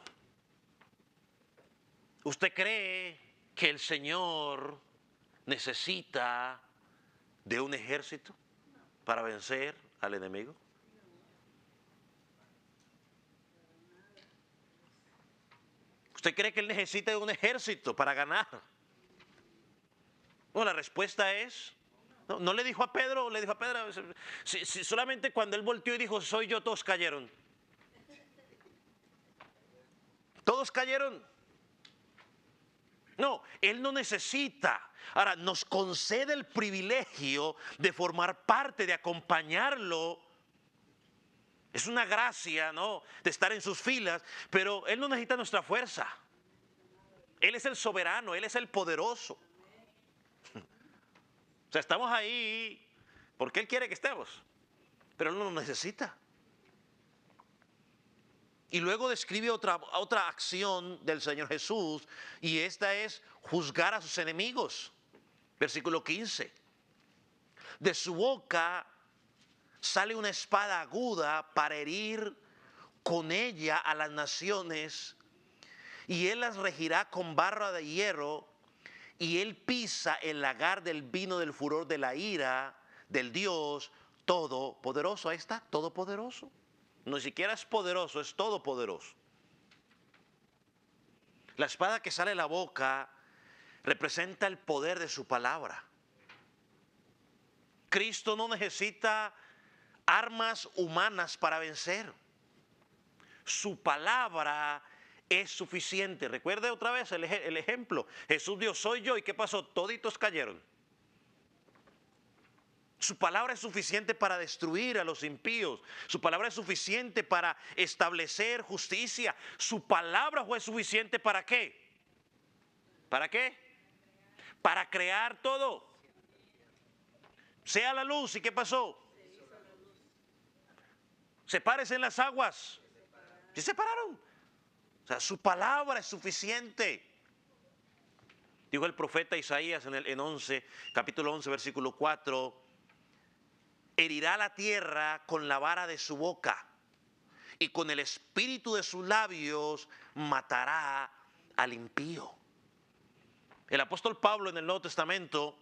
¿usted cree que el Señor necesita de un ejército para vencer al enemigo? ¿Usted cree que Él necesita de un ejército para ganar? No, la respuesta es, no le dijo a Pedro, si solamente cuando Él volteó y dijo, soy yo, todos cayeron. Todos cayeron. No, Él no necesita. Ahora, nos concede el privilegio de formar parte, de acompañarlo. Es una gracia, ¿no?, de estar en sus filas, pero Él no necesita nuestra fuerza. Él es el soberano, Él es el poderoso. O sea, estamos ahí porque Él quiere que estemos, pero Él no nos necesita. Y luego describe otra acción del Señor Jesús, y esta es juzgar a sus enemigos. Versículo 15. De su boca sale una espada aguda para herir con ella a las naciones, y Él las regirá con barra de hierro, y Él pisa el lagar del vino del furor de la ira del Dios Todopoderoso. Ahí está, Todopoderoso. No siquiera es poderoso, es todopoderoso. La espada que sale de la boca representa el poder de su palabra. Cristo no necesita armas humanas para vencer. Su palabra es suficiente. Recuerde otra vez el ejemplo. Jesús dijo, soy yo. ¿Y qué pasó? Toditos cayeron. Su palabra es suficiente para destruir a los impíos. Su palabra es suficiente para establecer justicia. Su palabra fue suficiente ¿para qué? ¿Para qué? Para crear todo. Sea la luz. ¿Y qué pasó? Sepárese en las aguas. ¿Se separaron? O sea, su palabra es suficiente. Dijo el profeta Isaías capítulo 11, versículo 4. Herirá la tierra con la vara de su boca, y con el espíritu de sus labios matará al impío. El apóstol Pablo en el Nuevo Testamento,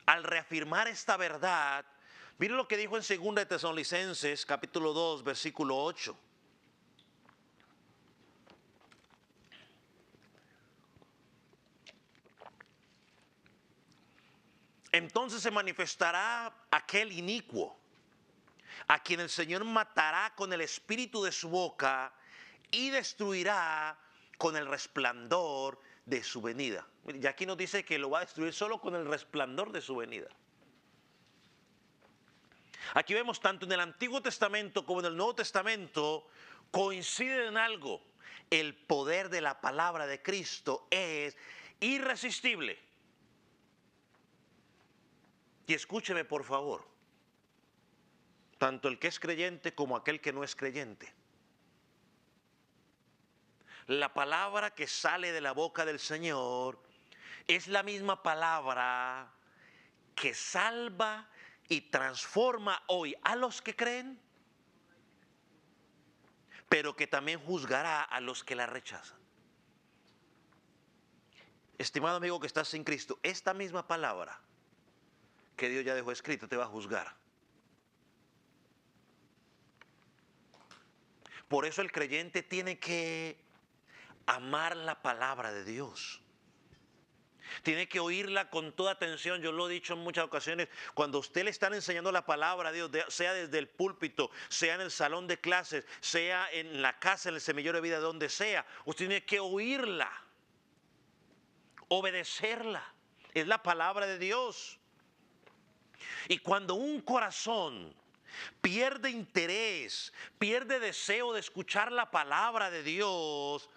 al reafirmar esta verdad, miren lo que dijo en 2 de Tesalonicenses capítulo 2, versículo 8. Entonces se manifestará aquel inicuo, a quien el Señor matará con el espíritu de su boca y destruirá con el resplandor de su venida. Y aquí nos dice que lo va a destruir solo con el resplandor de su venida. Aquí vemos tanto en el Antiguo Testamento como en el Nuevo Testamento coinciden en algo. El poder de la palabra de Cristo es irresistible. Y escúcheme por favor, tanto el que es creyente como aquel que no es creyente. La palabra que sale de la boca del Señor es la misma palabra que salva y transforma hoy a los que creen, pero que también juzgará a los que la rechazan. Estimado amigo que estás sin Cristo, esta misma palabra que Dios ya dejó escrita te va a juzgar. Por eso el creyente tiene que amar la palabra de Dios. Tiene que oírla con toda atención. Yo lo he dicho en muchas ocasiones. Cuando usted le están enseñando la palabra de Dios, sea desde el púlpito, sea en el salón de clases, sea en la casa, en el semillero de vida, donde sea, usted tiene que oírla, obedecerla. Es la palabra de Dios. Y cuando un corazón pierde interés, pierde deseo de escuchar la palabra de Dios,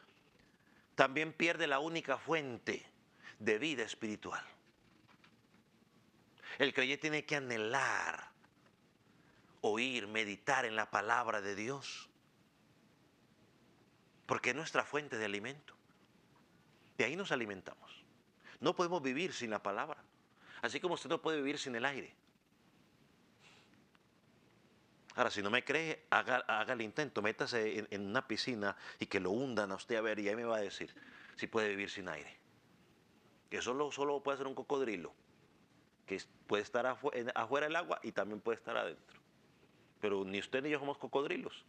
también pierde la única fuente de vida espiritual. El creyente tiene que anhelar, oír, meditar en la palabra de Dios, porque es nuestra fuente de alimento. De ahí nos alimentamos. No podemos vivir sin la palabra, así como usted no puede vivir sin el aire. Ahora, si no me cree, haga el intento, métase en una piscina y que lo hundan a usted a ver, y ahí me va a decir si puede vivir sin aire. Que solo puede ser un cocodrilo, que puede estar afuera del agua y también puede estar adentro. Pero ni usted ni yo somos cocodrilos.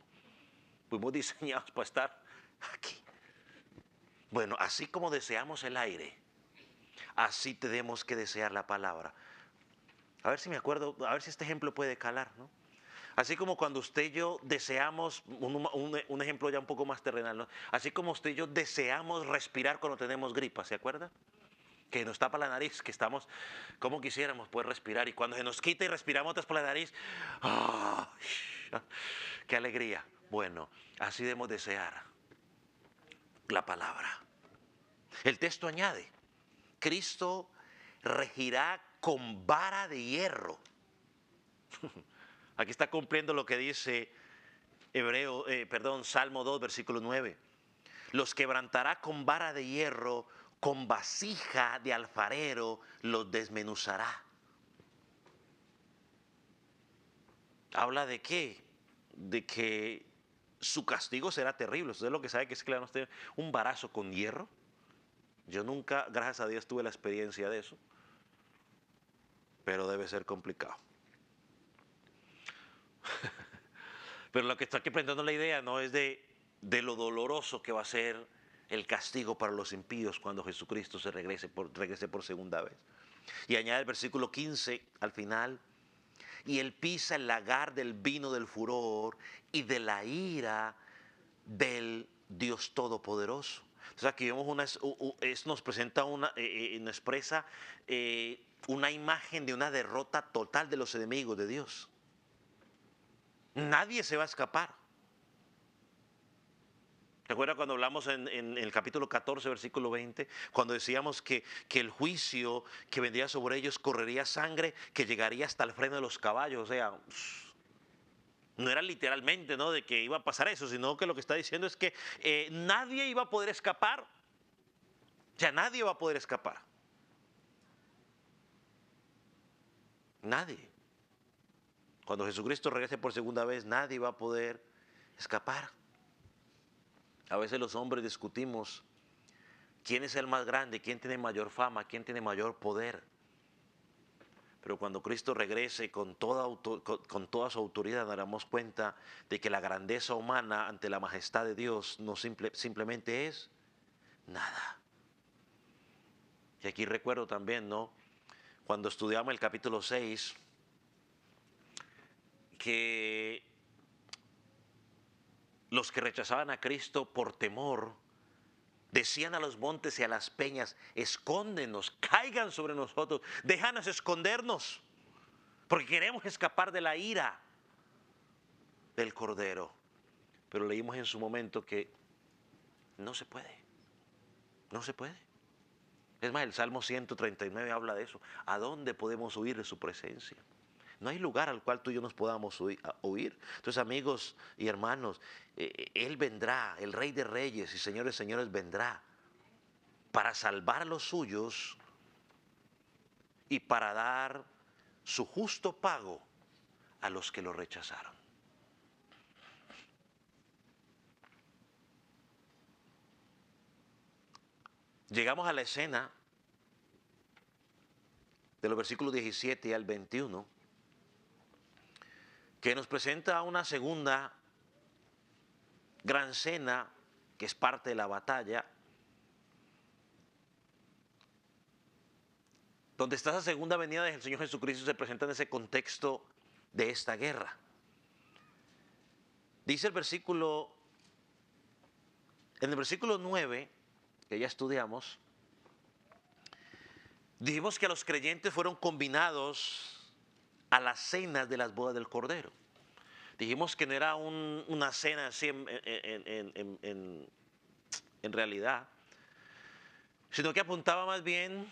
Fuimos diseñados para estar aquí. Bueno, así como deseamos el aire, así tenemos que desear la palabra. A ver si me acuerdo, a ver si este ejemplo puede calar, ¿no? Así como cuando usted y yo deseamos, un ejemplo ya un poco más terrenal, ¿no? Así como usted y yo deseamos respirar cuando tenemos gripa, ¿se acuerda? Que nos tapa la nariz, que estamos, como quisiéramos poder respirar, y cuando se nos quita y respiramos otra por la nariz, ¡oh! ¡Qué alegría! Bueno, así debemos desear la palabra. El texto añade, Cristo regirá con vara de hierro. Aquí está cumpliendo lo que dice Salmo 2, versículo 9. Los quebrantará con vara de hierro, con vasija de alfarero los desmenuzará. ¿Habla de qué? De que su castigo será terrible. ¿Usted lo que sabe que es que le van a tener un varazo con hierro? Yo nunca, gracias a Dios, tuve la experiencia de eso, pero debe ser complicado. Pero lo que está aquí presentando la idea no es de lo doloroso que va a ser el castigo para los impíos cuando Jesucristo regrese por segunda vez. Y añade el versículo 15 al final, y él pisa el lagar del vino del furor y de la ira del Dios Todopoderoso. Entonces aquí vemos nos presenta nos expresa una imagen de una derrota total de los enemigos de Dios. Nadie se va a escapar. ¿Te acuerdas cuando hablamos en el capítulo 14, versículo 20? Cuando decíamos que el juicio que vendría sobre ellos correría sangre que llegaría hasta el freno de los caballos. O sea, no era literalmente, ¿no?, de que iba a pasar eso, sino que lo que está diciendo es que nadie iba a poder escapar. O sea, nadie va a poder escapar. Nadie. Cuando Jesucristo regrese por segunda vez, nadie va a poder escapar. A veces los hombres discutimos quién es el más grande, quién tiene mayor fama, quién tiene mayor poder. Pero cuando Cristo regrese con toda su autoridad, nos daremos cuenta de que la grandeza humana ante la majestad de Dios no simplemente es nada. Y aquí recuerdo también, ¿no?, cuando estudiamos el capítulo 6, que los que rechazaban a Cristo por temor decían a los montes y a las peñas, escóndenos, caigan sobre nosotros, déjanos escondernos, porque queremos escapar de la ira del Cordero. Pero leímos en su momento que no se puede, no se puede. Es más, el Salmo 139 habla de eso. ¿A dónde podemos huir de su presencia? No hay lugar al cual tú y yo nos podamos huir. Entonces, amigos y hermanos, Él vendrá, el Rey de Reyes y Señores, Señores vendrá para salvar a los suyos y para dar su justo pago a los que lo rechazaron. Llegamos a la escena de los versículos 17 al 21, que nos presenta una segunda gran cena que es parte de la batalla, donde está esa segunda venida del Señor Jesucristo, se presenta en ese contexto de esta guerra. Dice el versículo, en el versículo 9, que ya estudiamos, dijimos que los creyentes fueron combinados a las cenas de las bodas del Cordero. Dijimos que no era una cena así en realidad, sino que apuntaba más bien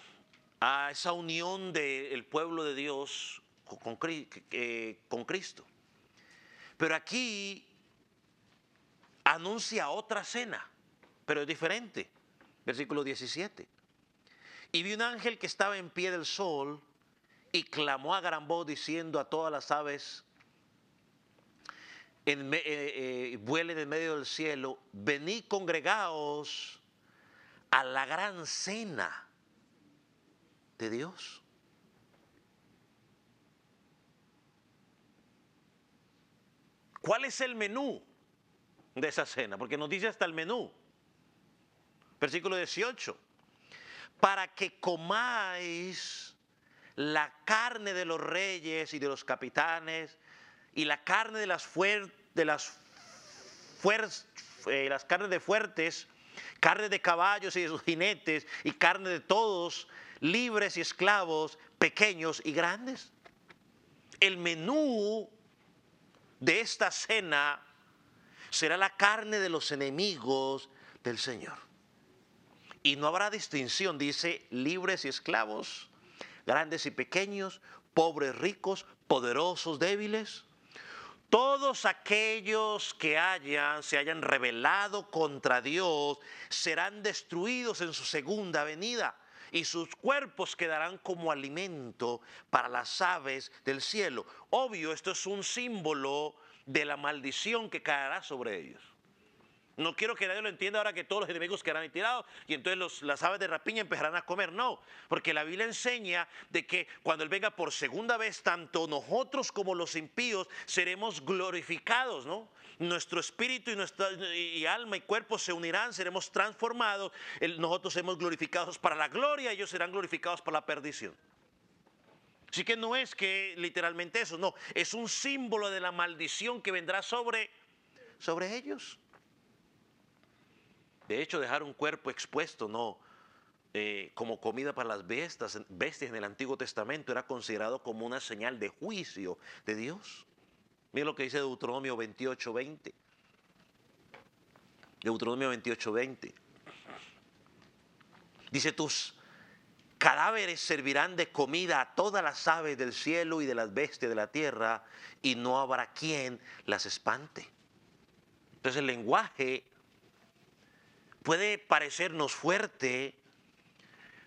a esa unión del pueblo de Dios con Cristo. Pero aquí anuncia otra cena, pero es diferente. Versículo 17. Y vi un ángel que estaba en pie del sol y clamó a gran voz diciendo a todas las aves, vuelen en medio del cielo, venid, congregaos a la gran cena de Dios. ¿Cuál es el menú de esa cena? Porque nos dice hasta el menú. Versículo 18. Para que comáis la carne de los reyes y de los capitanes y la carne de las carnes de fuertes, carne de caballos y de sus jinetes y carne de todos, libres y esclavos, pequeños y grandes. El menú de esta cena será la carne de los enemigos del Señor. Y no habrá distinción, dice, libres y esclavos, grandes y pequeños, pobres, ricos, poderosos, débiles. Todos aquellos que se hayan rebelado contra Dios serán destruidos en su segunda venida y sus cuerpos quedarán como alimento para las aves del cielo. Obvio, esto es un símbolo de la maldición que caerá sobre ellos. No quiero que nadie lo entienda ahora que todos los enemigos quedarán tirados y entonces las aves de rapiña empezarán a comer. No, porque la Biblia enseña de que cuando Él venga por segunda vez, tanto nosotros como los impíos seremos glorificados, ¿no? Nuestro espíritu y alma y cuerpo se unirán, seremos transformados. Nosotros seremos glorificados para la gloria, ellos serán glorificados para la perdición. Así que no es que literalmente eso, no, es un símbolo de la maldición que vendrá sobre ellos. De hecho, dejar un cuerpo expuesto, no, como comida para las bestias en el Antiguo Testamento era considerado como una señal de juicio de Dios. Miren lo que dice Deuteronomio 28:20. Deuteronomio 28:20. Dice, tus cadáveres servirán de comida a todas las aves del cielo y de las bestias de la tierra, y no habrá quien las espante. Entonces el lenguaje puede parecernos fuerte,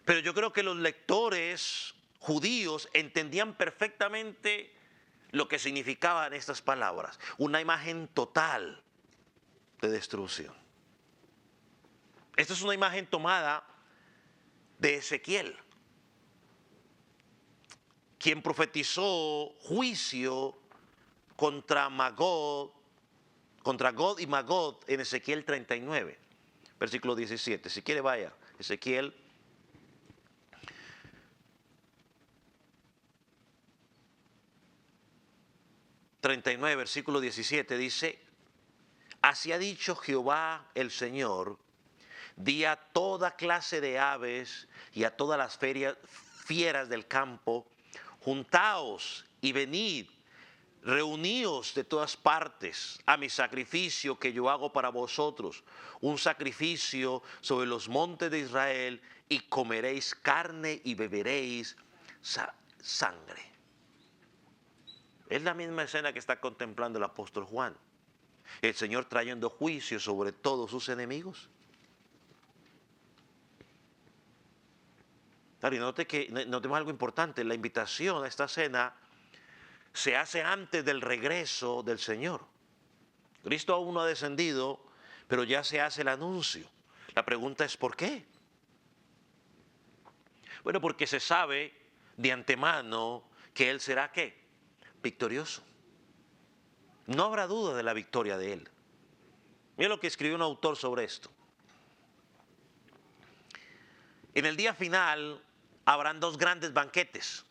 pero yo creo que los lectores judíos entendían perfectamente lo que significaban estas palabras. Una imagen total de destrucción. Esta es una imagen tomada de Ezequiel, quien profetizó juicio contra Gog y Magog en Ezequiel 39. Versículo 17. Si quiere vaya, Ezequiel 39, versículo 17 dice, así ha dicho Jehová el Señor, di a toda clase de aves y a todas las fieras del campo, juntaos y venid, reuníos de todas partes a mi sacrificio que yo hago para vosotros, un sacrificio sobre los montes de Israel, y comeréis carne y beberéis sangre. Es la misma escena que está contemplando el apóstol Juan. El Señor trayendo juicio sobre todos sus enemigos. Y notemos algo importante, la invitación a esta cena se hace antes del regreso del Señor. Cristo aún no ha descendido, pero ya se hace el anuncio. La pregunta es ¿por qué? Bueno, porque se sabe de antemano que Él será ¿qué? Victorioso. No habrá duda de la victoria de Él. Mira lo que escribió un autor sobre esto. En el día final habrán dos grandes banquetes.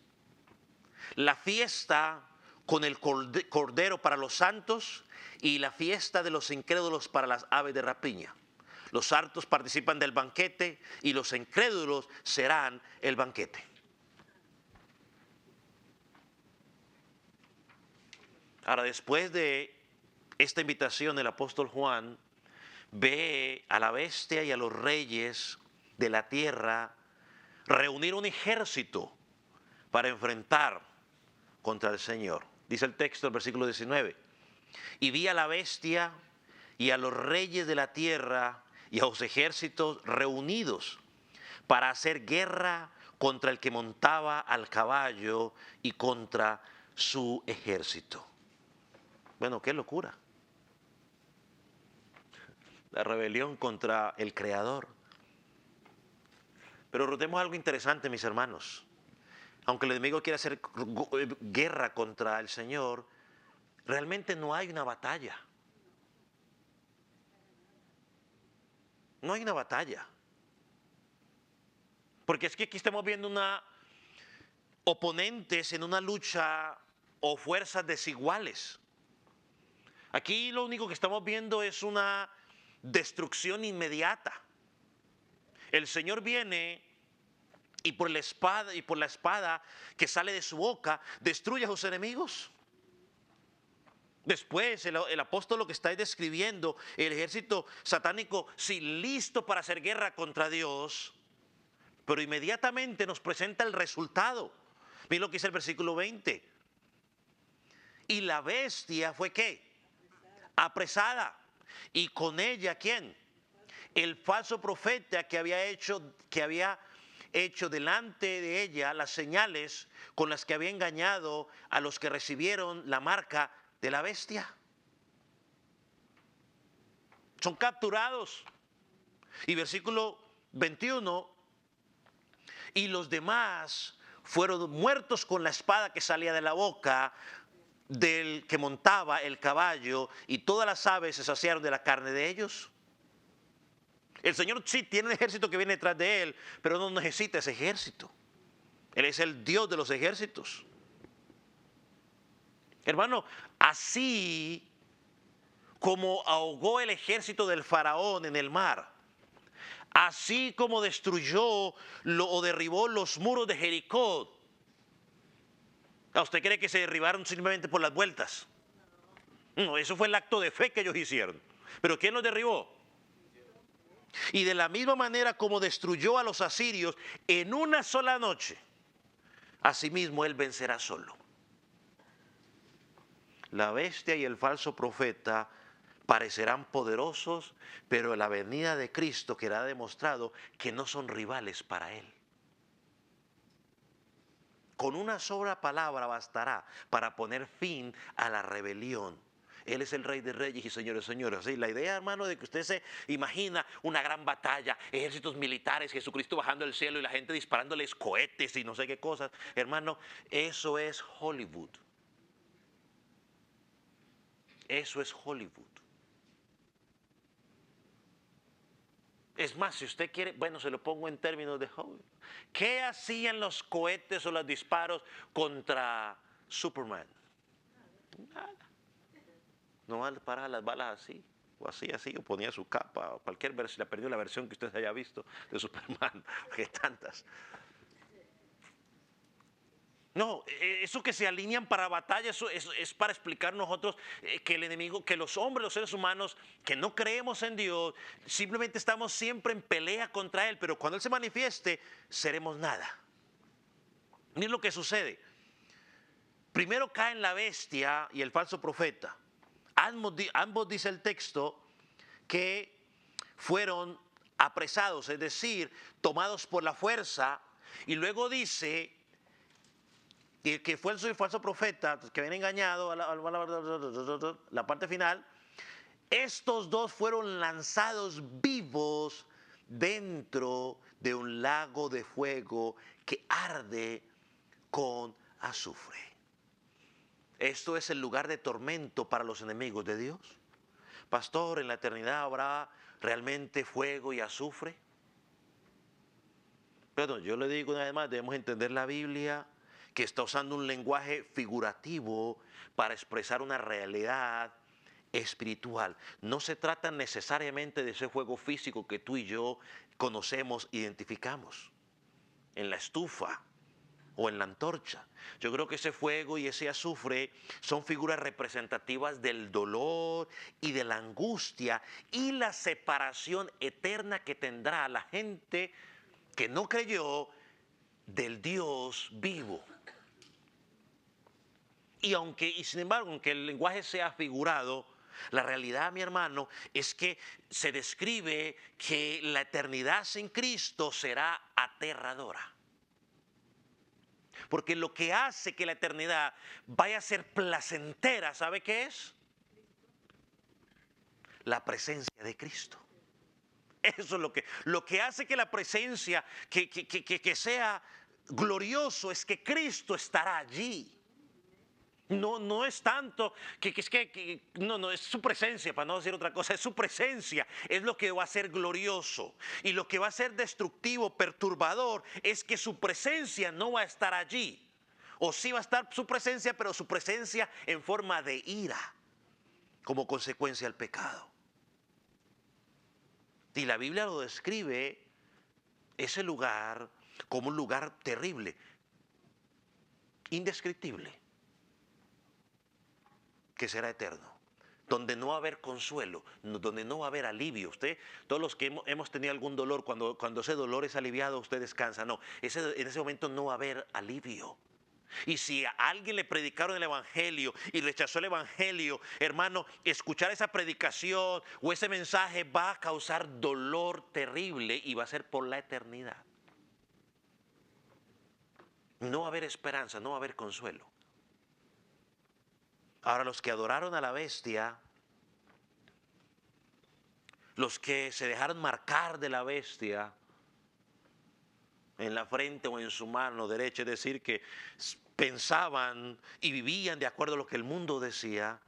La fiesta con el cordero para los santos y la fiesta de los incrédulos para las aves de rapiña. Los santos participan del banquete y los incrédulos serán el banquete. Ahora, después de esta invitación, el apóstol Juan ve a la bestia y a los reyes de la tierra reunir un ejército para enfrentar contra el Señor. Dice el texto del versículo 19. Y vi a la bestia y a los reyes de la tierra y a los ejércitos reunidos para hacer guerra contra el que montaba al caballo y contra su ejército. Bueno, qué locura. La rebelión contra el Creador. Pero notemos algo interesante, mis hermanos. Aunque el enemigo quiera hacer guerra contra el Señor, realmente no hay una batalla. No hay una batalla. Porque es que aquí estamos viendo oponentes en una lucha o fuerzas desiguales. Aquí lo único que estamos viendo es una destrucción inmediata. El Señor viene y por la espada que sale de su boca destruye a sus enemigos. Después el apóstol lo que está describiendo, el ejército satánico, sí, listo para hacer guerra contra Dios, pero inmediatamente nos presenta el resultado. Miren lo que dice el versículo 20. Y la bestia fue ¿qué? Apresada. Y con ella ¿quién? El falso profeta que había hecho delante de ella las señales con las que había engañado a los que recibieron la marca de la bestia. Son capturados. Y versículo 21, y los demás fueron muertos con la espada que salía de la boca del que montaba el caballo, y todas las aves se saciaron de la carne de ellos. El Señor sí tiene un ejército que viene detrás de Él, pero no necesita ese ejército. Él es el Dios de los ejércitos. Hermano, así como ahogó el ejército del faraón en el mar, así como destruyó o derribó los muros de Jericó, ¿usted cree que se derribaron simplemente por las vueltas? No, eso fue el acto de fe que ellos hicieron. ¿Pero quién los derribó? Y de la misma manera como destruyó a los asirios en una sola noche, asimismo Él vencerá solo. La bestia y el falso profeta parecerán poderosos, pero la venida de Cristo quedará demostrado que no son rivales para Él. Con una sola palabra bastará para poner fin a la rebelión. Él es el Rey de Reyes y Señores de Señores. ¿Sí? La idea, hermano, de que usted se imagina una gran batalla, ejércitos militares, Jesucristo bajando del cielo y la gente disparándoles cohetes y no sé qué cosas. Hermano, eso es Hollywood. Eso es Hollywood. Es más, si usted quiere, bueno, se lo pongo en términos de Hollywood. ¿Qué hacían los cohetes o los disparos contra Superman? Nada. No van a parar las balas así. o así, o ponía su capa, o cualquier versión, la perdió la versión que usted haya visto de Superman, que tantas. No, eso que se alinean para batalla, eso es para explicar nosotros que el enemigo, que los hombres, los seres humanos, que no creemos en Dios, simplemente estamos siempre en pelea contra Él, pero cuando Él se manifieste, seremos nada. Miren lo que sucede. Primero caen la bestia y el falso profeta. Ambos dice el texto que fueron apresados, es decir, tomados por la fuerza, y luego dice y el que fue el falso profeta, que habían engañado, la parte final, estos dos fueron lanzados vivos dentro de un lago de fuego que arde con azufre. Esto es el lugar de tormento para los enemigos de Dios. Pastor, ¿en la eternidad habrá realmente fuego y azufre? Pero yo le digo una vez más, debemos entender la Biblia, que está usando un lenguaje figurativo para expresar una realidad espiritual. No se trata necesariamente de ese fuego físico que tú y yo conocemos, identificamos en la estufa o en la antorcha. Yo creo que ese fuego y ese azufre son figuras representativas del dolor y de la angustia y la separación eterna que tendrá la gente que no creyó del Dios vivo. Y sin embargo, aunque el lenguaje sea figurado, la realidad, mi hermano, es que se describe que la eternidad sin Cristo será aterradora. Porque lo que hace que la eternidad vaya a ser placentera, ¿sabe qué es? La presencia de Cristo. Eso es lo que hace que la presencia, que sea glorioso, es que Cristo estará allí. No es tanto no es su presencia, para no decir otra cosa, es su presencia, es lo que va a ser glorioso. Y lo que va a ser destructivo, perturbador, es que su presencia no va a estar allí. O sí va a estar su presencia, pero su presencia en forma de ira, como consecuencia del pecado. Y la Biblia lo describe, ese lugar, como un lugar terrible, indescriptible, que será eterno, donde no va a haber consuelo, donde no va a haber alivio. Usted, todos los que hemos tenido algún dolor, cuando ese dolor es aliviado, usted descansa. No, en ese momento no va a haber alivio. Y si a alguien le predicaron el evangelio y rechazó el evangelio, hermano, escuchar esa predicación o ese mensaje va a causar dolor terrible y va a ser por la eternidad. No va a haber esperanza, no va a haber consuelo. Ahora, los que adoraron a la bestia, los que se dejaron marcar de la bestia en la frente o en su mano derecha, es decir, que pensaban y vivían de acuerdo a lo que el mundo decía,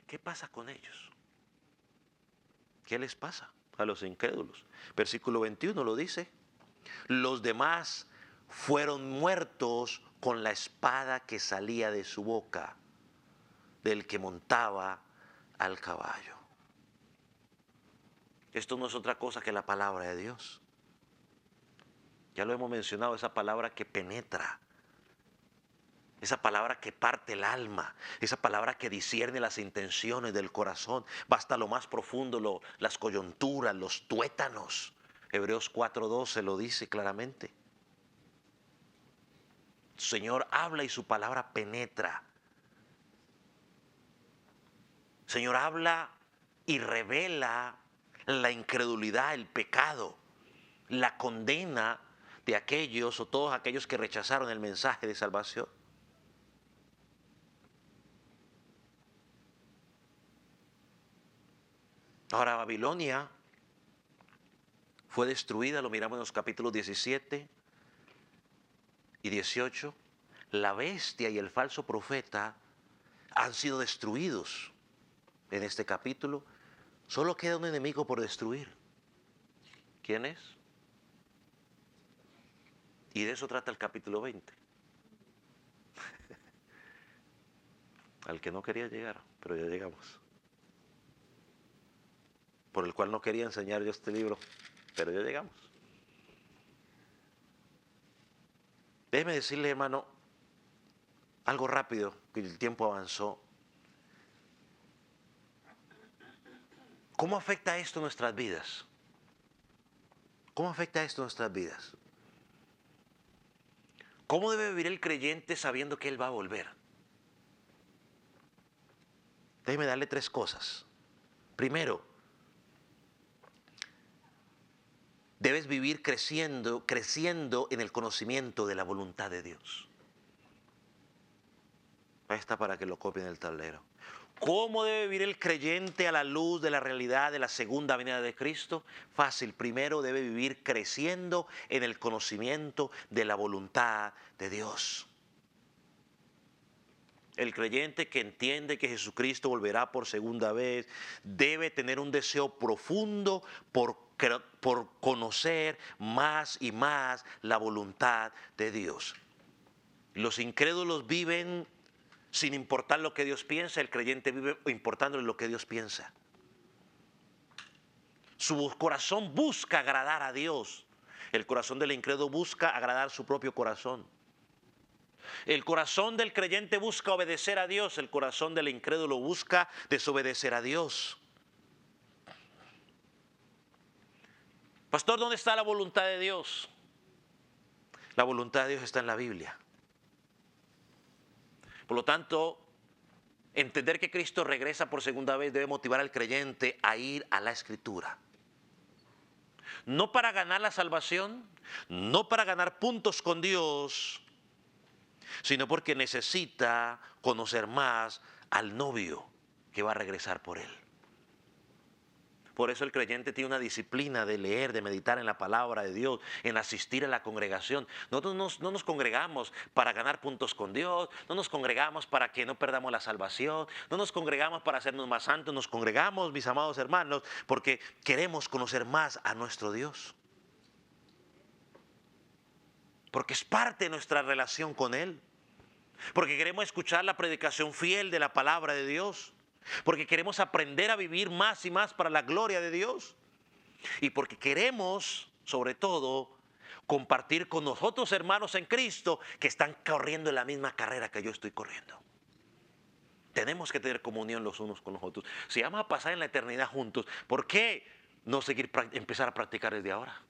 ¿qué pasa con ellos? ¿Qué les pasa a los incrédulos? Versículo 21 lo dice. Los demás fueron muertos con la espada que salía de su boca, del que montaba al caballo. Esto no es otra cosa que la palabra de Dios. Ya lo hemos mencionado, esa palabra que penetra, esa palabra que parte el alma, esa palabra que discierne las intenciones del corazón, va hasta lo más profundo, las coyunturas, los tuétanos. Hebreos 4:12 lo dice claramente. El Señor habla y su palabra penetra. El Señor habla y revela la incredulidad, el pecado, la condena de aquellos o todos aquellos que rechazaron el mensaje de salvación. Ahora Babilonia fue destruida, lo miramos en los capítulos 17 y 18. La bestia y el falso profeta han sido destruidos en este capítulo. Solo queda un enemigo por destruir. ¿Quién es? Y de eso trata el capítulo 20. Al que no quería llegar, pero ya llegamos. por el cual no quería enseñar yo este libro, pero ya llegamos. Déjeme decirle, hermano, algo rápido, que el tiempo avanzó. ¿Cómo afecta esto nuestras vidas? ¿Cómo afecta esto nuestras vidas? ¿Cómo debe vivir el creyente sabiendo que Él va a volver? Déjeme darle 3 cosas. Primero, debes vivir creciendo en el conocimiento de la voluntad de Dios. Ahí está para que lo copien en el tablero. ¿Cómo debe vivir el creyente a la luz de la realidad de la segunda venida de Cristo? Fácil, primero debe vivir creciendo en el conocimiento de la voluntad de Dios. El creyente que entiende que Jesucristo volverá por segunda vez debe tener un deseo profundo por conocer más y más la voluntad de Dios. Los incrédulos viven sin importar lo que Dios piensa, el creyente vive importándole lo que Dios piensa. Su corazón busca agradar a Dios. El corazón del incrédulo busca agradar su propio corazón. El corazón del creyente busca obedecer a Dios, el corazón del incrédulo busca desobedecer a Dios. Pastor, ¿dónde está la voluntad de Dios? La voluntad de Dios está en la Biblia. Por lo tanto, entender que Cristo regresa por segunda vez debe motivar al creyente a ir a la Escritura. No para ganar la salvación, no para ganar puntos con Dios, sino porque necesita conocer más al novio que va a regresar por él. Por eso el creyente tiene una disciplina de leer, de meditar en la palabra de Dios, en asistir a la congregación. Nosotros no nos congregamos para ganar puntos con Dios, no nos congregamos para que no perdamos la salvación, no nos congregamos para hacernos más santos, nos congregamos, mis amados hermanos, porque queremos conocer más a nuestro Dios. Porque es parte de nuestra relación con Él. Porque queremos escuchar la predicación fiel de la palabra de Dios. Porque queremos aprender a vivir más y más para la gloria de Dios. Y porque queremos, sobre todo, compartir con nosotros hermanos en Cristo que están corriendo en la misma carrera que yo estoy corriendo. Tenemos que tener comunión los unos con los otros. Si vamos a pasar en la eternidad juntos, ¿por qué no empezar a practicar desde ahora?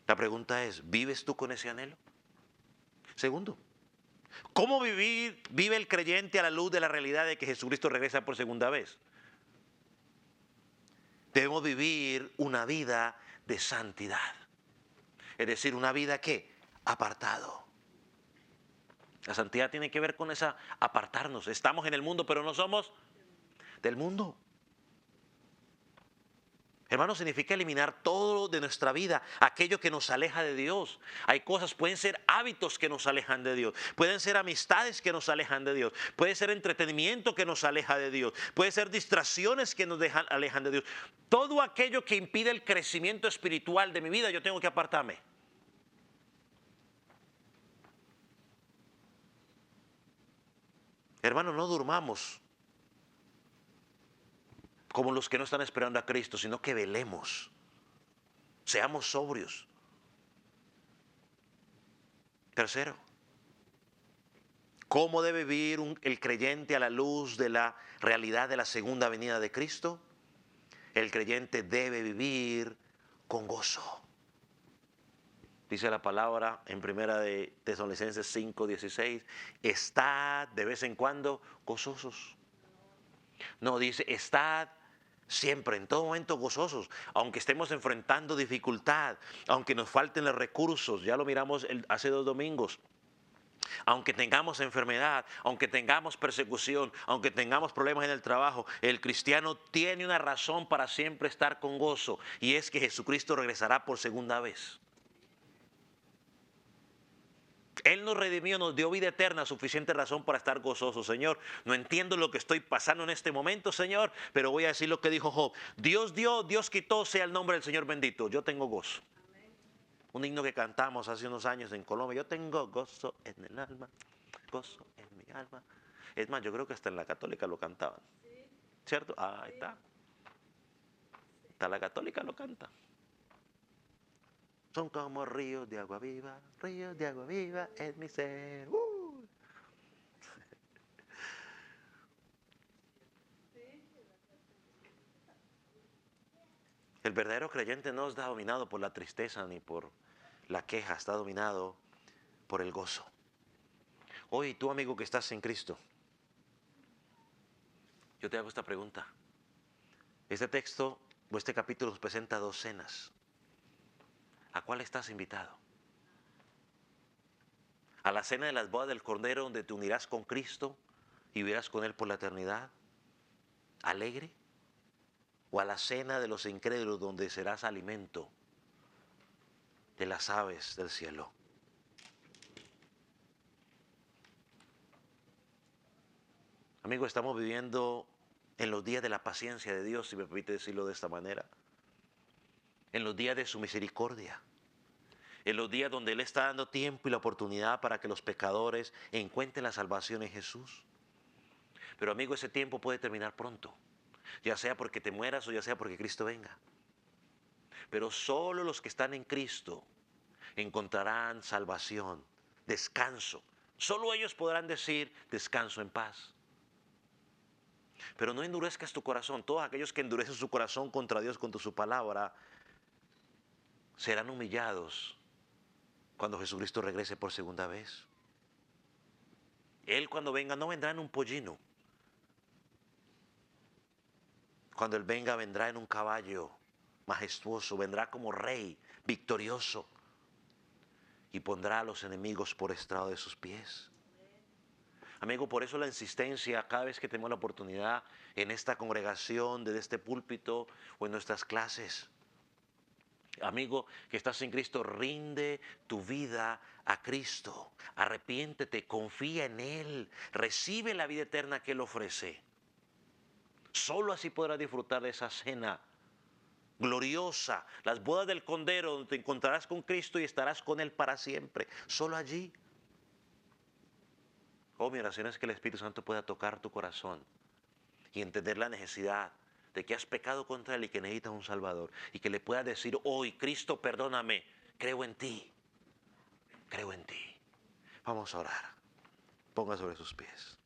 La pregunta es, ¿vives tú con ese anhelo? Segundo, ¿cómo vive el creyente a la luz de la realidad de que Jesucristo regresa por segunda vez? Debemos vivir una vida de santidad. Es decir, una vida ¿qué? Apartado. La santidad tiene que ver con esa apartarnos. Estamos en el mundo, pero no somos del mundo. Hermano, significa eliminar todo de nuestra vida, aquello que nos aleja de Dios. Hay cosas, pueden ser hábitos que nos alejan de Dios, pueden ser amistades que nos alejan de Dios, puede ser entretenimiento que nos aleja de Dios, puede ser distracciones que nos alejan de Dios. Todo aquello que impide el crecimiento espiritual de mi vida, yo tengo que apartarme. Hermano, no durmamos como los que no están esperando a Cristo, sino que velemos, seamos sobrios. Tercero, ¿cómo debe vivir el creyente a la luz de la realidad de la segunda venida de Cristo? El creyente debe vivir con gozo. Dice la palabra en primera de Tesalonicenses 5:16, estad de vez en cuando gozosos. No, dice, estad siempre, en todo momento gozosos, aunque estemos enfrentando dificultad, aunque nos falten los recursos, ya lo miramos hace 2 domingos. Aunque tengamos enfermedad, aunque tengamos persecución, aunque tengamos problemas en el trabajo, el cristiano tiene una razón para siempre estar con gozo, y es que Jesucristo regresará por segunda vez. Él nos redimió, nos dio vida eterna, suficiente razón para estar gozosos. Señor, no entiendo lo que estoy pasando en este momento, Señor, pero voy a decir lo que dijo Job. Dios dio, Dios quitó, sea el nombre del Señor bendito. Yo tengo gozo. Un himno que cantamos hace unos años en Colombia. Yo tengo gozo en el alma, gozo en mi alma. Es más, yo creo que hasta en la católica lo cantaban. ¿cierto? Ahí está. Hasta la católica lo canta. Son como ríos de agua viva en mi ser. El verdadero creyente no está dominado por la tristeza ni por la queja, está dominado por el gozo. Hoy tú, amigo que estás en Cristo, yo te hago esta pregunta. Este texto o este capítulo nos presenta dos cenas. ¿A cuál estás invitado? ¿A la cena de las bodas del Cordero donde te unirás con Cristo y vivirás con Él por la eternidad? ¿Alegre? ¿O a la cena de los incrédulos donde serás alimento de las aves del cielo? Amigo, estamos viviendo en los días de la paciencia de Dios, si me permite decirlo de esta manera. En los días de su misericordia. En los días donde Él está dando tiempo y la oportunidad para que los pecadores encuentren la salvación en Jesús. Pero amigo, ese tiempo puede terminar pronto. Ya sea porque te mueras o ya sea porque Cristo venga. Pero solo los que están en Cristo encontrarán salvación, descanso. Solo ellos podrán decir descanso en paz. Pero no endurezcas tu corazón. Todos aquellos que endurecen su corazón contra Dios, contra su palabra, serán humillados cuando Jesucristo regrese por segunda vez. Él cuando venga no vendrá en un pollino. Cuando Él venga, vendrá en un caballo majestuoso, vendrá como rey, victorioso, y pondrá a los enemigos por estrado de sus pies. Amigo, por eso la insistencia cada vez que tenemos la oportunidad en esta congregación, desde este púlpito o en nuestras clases. Amigo que estás en Cristo, rinde tu vida a Cristo. Arrepiéntete, confía en Él, recibe la vida eterna que Él ofrece. Solo así podrás disfrutar de esa cena gloriosa, las bodas del Cordero, donde te encontrarás con Cristo y estarás con Él para siempre. Solo allí. Oh, mi oración es que el Espíritu Santo pueda tocar tu corazón y entender la necesidad de que has pecado contra Él y que necesitas un Salvador. Y que le puedas decir hoy, Cristo, perdóname, creo en ti, creo en ti. Vamos a orar. Ponga sobre sus pies.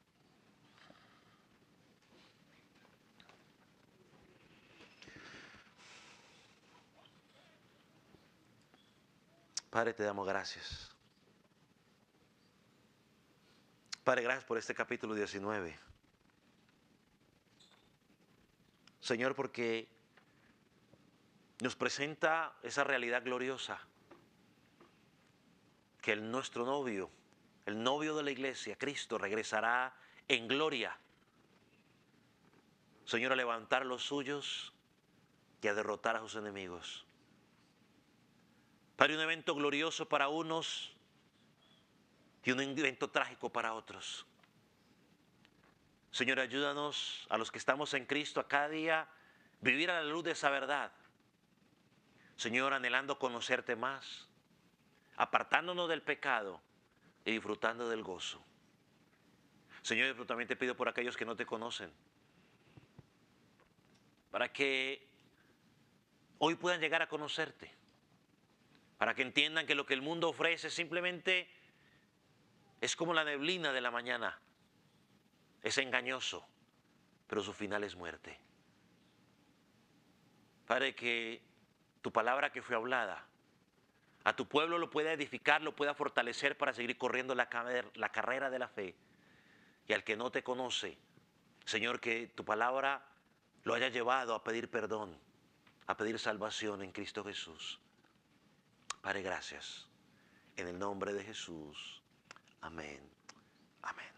Padre, te damos gracias. Padre, gracias por este capítulo 19. Señor, porque nos presenta esa realidad gloriosa, que nuestro novio, el novio de la iglesia, Cristo, regresará en gloria. Señor, a levantar los suyos y a derrotar a sus enemigos. Padre, un evento glorioso para unos y un evento trágico para otros. Señor, ayúdanos a los que estamos en Cristo a cada día vivir a la luz de esa verdad. Señor, anhelando conocerte más, apartándonos del pecado y disfrutando del gozo. Señor, yo también te pido por aquellos que no te conocen, para que hoy puedan llegar a conocerte, para que entiendan que lo que el mundo ofrece simplemente es como la neblina de la mañana, es engañoso, pero su final es muerte. Padre, que tu palabra que fue hablada a tu pueblo lo pueda edificar, lo pueda fortalecer para seguir corriendo la carrera de la fe. Y al que no te conoce, Señor, que tu palabra lo haya llevado a pedir perdón, a pedir salvación en Cristo Jesús. Padre, gracias. En el nombre de Jesús. Amén. Amén.